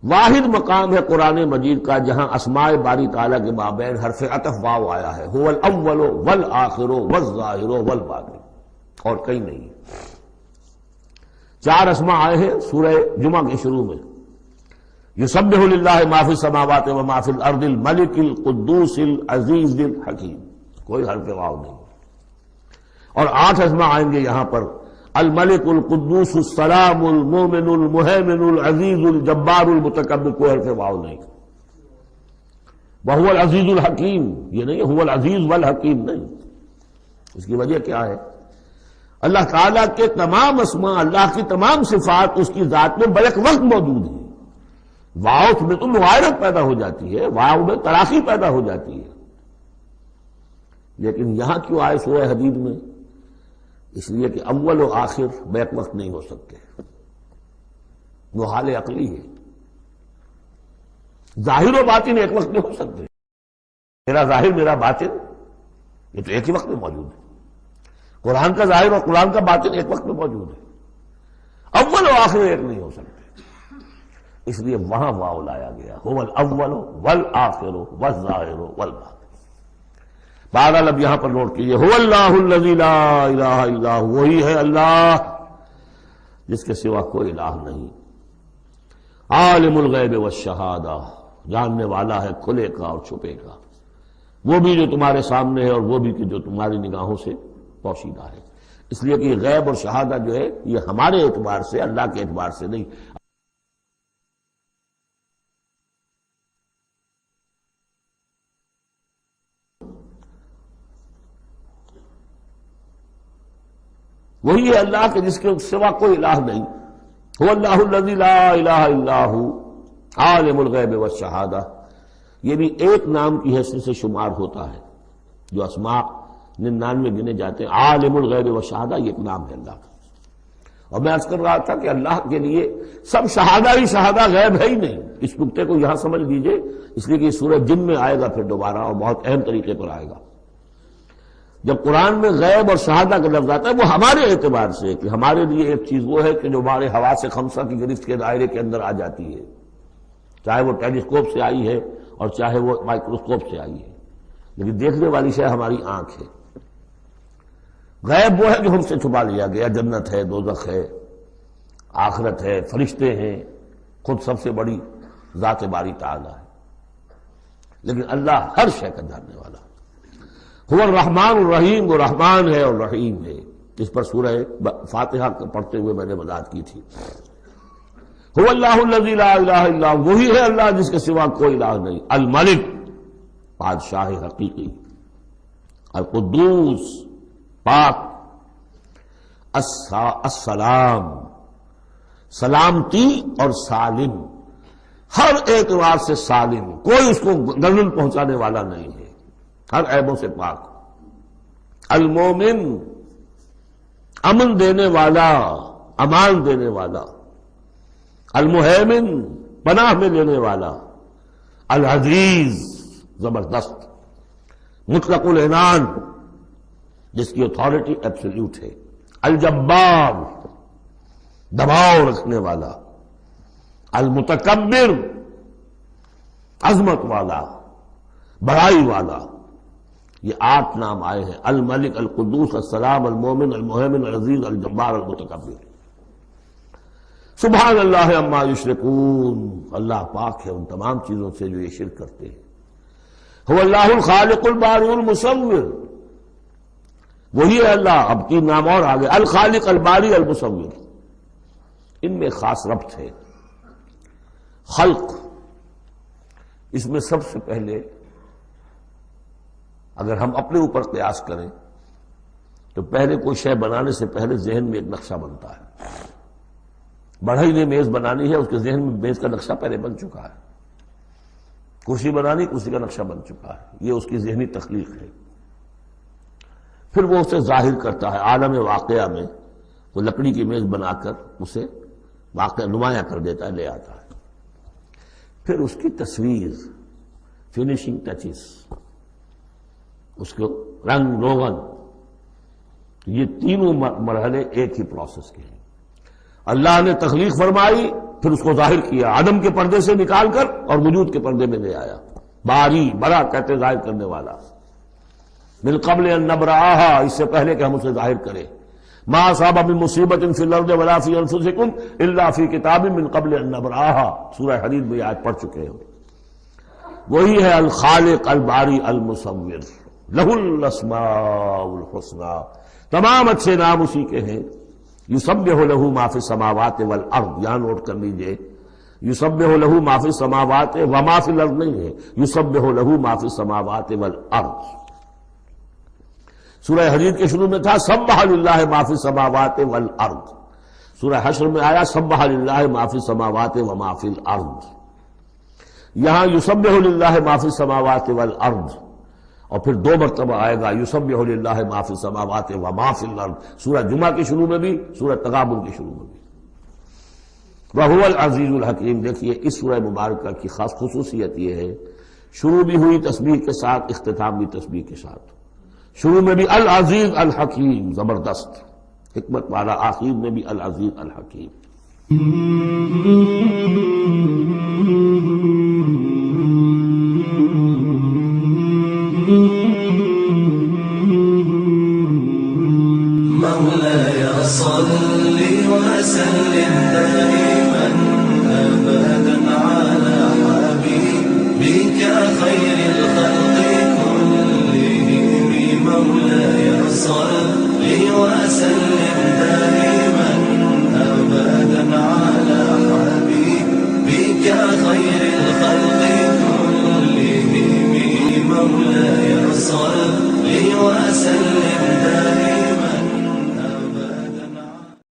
واحد مقام ہے قرآن مجید کا جہاں اسماء باری تعالیٰ کے مابین حرف عطف واو آیا ہے، هو الاول والآخر والظاہر والباطن، اور کہیں نہیں۔ 4 اسماء آئے ہیں سورہ جمعہ کے شروع میں، یسبح للہ ما فی السماوات و ما فی الارض الملک القدوس العزیز الحکیم، کوئی حرف واو نہیں۔ اور 8 اسماء آئیں گے یہاں پر، الملک القدوس السلام المومن المہیمن العزیز الجبار المتکبر، کوئی حرف واو نہیں۔ وہو العزیز الحکیم، یہ نہیں هو العزیز والحکیم نہیں۔ اس کی وجہ کیا ہے؟ اللہ تعالیٰ کے تمام اسماء، اللہ کی تمام صفات اس کی ذات میں بیک وقت موجود ہیں۔ واو میں تو مغایرت پیدا ہو جاتی ہے، واو میں تراخی پیدا ہو جاتی ہے، لیکن یہاں کیوں آئے سورہ حدید میں؟ اس لیے کہ اول و آخر بیک وقت نہیں ہو سکتے، وہ حال عقلی ہے۔ ظاہر و باطن ایک وقت نہیں ہو سکتے، میرا ظاہر میرا باطن یہ تو ایک ہی وقت میں موجود ہے۔ قرآن کا ظاہر اور قرآن کا باطن ایک وقت میں موجود ہے، اول و آخر ایک نہیں ہو سکتے، اس لیے وہاں واو لایا گیا، هو الاول والآخر والظاہر والباطن۔ بہرحال اب یہاں پر نوٹ کیجیے، هو اللہ الذی لا الہ الا هو، وہی ہے اللہ جس کے سوا کوئی الہ نہیں، عالم الغیب والشہادہ، جاننے والا ہے کھلے کا اور چھپے کا، وہ بھی جو تمہارے سامنے ہے اور وہ بھی کہ جو تمہاری نگاہوں سے پوشیدہ ہے۔ اس لیے کہ غیب اور شہادہ جو ہے یہ ہمارے اعتبار سے، اللہ کے اعتبار سے نہیں۔ وہی ہے اللہ کے جس کے سوا کوئی الہ نہیں، هو اللہ الذی لا الہ الا هو عالم الغیب والشہادہ، یہ بھی ایک نام کی حیثیت سے شمار ہوتا ہے، جو اسماء 99 گنے جاتے ہیں، عالم الغیب والشہادہ یہ ایک نام ہے اللہ کا۔ اور میں عرض کر رہا تھا کہ اللہ کے لیے سب شہادہ ہی شہادہ، غیب ہے ہی نہیں، اس نقطے کو یہاں سمجھ لیجئے، اس لیے کہ یہ سورہ جن میں آئے گا پھر دوبارہ، اور بہت اہم طریقے پر آئے گا۔ جب قرآن میں غیب اور شہادہ کا لفظ آتا ہے وہ ہمارے اعتبار سے، کہ ہمارے لیے ایک چیز وہ ہے کہ جو ہمارے حواس خمسہ کی گرفت کے دائرے کے اندر آ جاتی ہے، چاہے وہ ٹیلیسکوپ سے آئی ہے اور چاہے وہ مائکروسکوپ سے آئی ہے، لیکن دیکھنے والی شے ہماری آنکھ ہے۔ غیب وہ ہے جو ہم سے چھپا لیا گیا، جنت ہے، دوزخ ہے، آخرت ہے، فرشتے ہیں، خود سب سے بڑی ذات باری تعالی ہے۔ لیکن اللہ ہر شے کا جاننے والا. هو الرحمن الرحیم، وہ رحمان ہے اور رحیم ہے. اس پر سورہ فاتحہ پڑھتے ہوئے میں نے وضاحت کی تھی. هو اللہ الذی لا الہ الا هو، وہی ہے اللہ جس کے سوا کوئی الہ نہیں. الملک، بادشاہ حقیقی. القدوس، پاک. السلام، سلامتی اور سالم، ہر اعتبار سے سالم، کوئی اس کو گردن پہنچانے والا نہیں ہے، ہر عیبوں سے پاک. المومن، امن دینے والا، امان دینے والا. المہیمن، پناہ میں لینے والا. العزیز، زبردست. مطلق العنان، جس کی اتھارٹی ایبسلیوٹ ہے. الجبار، دباؤ رکھنے والا. المتکبر، عظمت والا، بڑائی والا. یہ 8 نام آئے ہیں. الملک، القدوس، السلام، المومن، المہیمن، العزیز، الجبار، المتکبر. سبحان اللہ عما یشرکون، اللہ پاک ہے ان تمام چیزوں سے جو یہ شرک کرتے ہیں. هو اللہ الخالق البارئ المصور، وہی ہے اللہ. اب 3 نام اور آگے. الخالق، الباری، المصور. ان میں خاص ربط ہے. خلق، اس میں سب سے پہلے اگر ہم اپنے اوپر قیاس کریں تو پہلے کوئی شے بنانے سے پہلے ذہن میں ایک نقشہ بنتا ہے. بڑھئی نے میز بنانی ہے، اس کے ذہن میں میز کا نقشہ پہلے بن چکا ہے. کرسی بنانی، کرسی کا نقشہ بن چکا ہے. یہ اس کی ذہنی تخلیق ہے. پھر وہ اسے ظاہر کرتا ہے عالم واقعہ میں. وہ لکڑی کی میز بنا کر اسے واقعہ نمایاں کر دیتا ہے، لے آتا ہے. پھر اس کی تصویر، فنیشنگ ٹچز، اس کو رنگ روغن. یہ تینوں مرحلے ایک ہی پروسیس کے ہیں. اللہ نے تخلیق فرمائی، پھر اس کو ظاہر کیا، عدم کے پردے سے نکال کر اور وجود کے پردے میں لے آیا. باری، بڑا کہتے ظاہر کرنے والا. من قبل ان نبرأہا، اس سے پہلے کہ ہم اسے ظاہر کریں. ما اصاب من مصیبت فی الارض ولا فی انفسکم الا فی کتاب من قبل ان نبرأہا، سورہ حدید میں آیت پڑھ چکے ہیں. وہی ہے الخالق، الباری، المصور. لہ الاسماء الحسنی، تمام اچھے نام اسی کے ہیں. یسبح لہ ما فی السماوات والارض، یہاں نوٹ کر لیجئے. یسبح لہ ما فی السماوات وما فی الارض نہیں ہے، یسبح لہ ما فی السماوات والارض. سورہ حدید کے شروع میں تھا سبح للہ ما فی السماوات والارض. سورہ حشر میں آیا سبح للہ ما فی السماوات وما فی الارض. یہاں یسبح للہ ما فی السماوات والارض، اور پھر 2 مرتبہ آئے گا یسبح للہ ما فی السماوات وما فی الارض. سورہ جمعہ کے شروع میں بھی، سورہ تغابن کے شروع میں بھی. وَهُوَ الْعَزِيزُ الْحَكِيمُ. دیکھیے اس سورہ مبارکہ کی خاص خصوصیت یہ ہے، شروع بھی ہوئی تسبیح کے ساتھ، اختتام بھی تسبیح کے ساتھ. شروع میں بھی العزیز الحکیم، زبردست حکمت والا. آخر میں بھی العزیز الحکیم. مولاي صل وسلم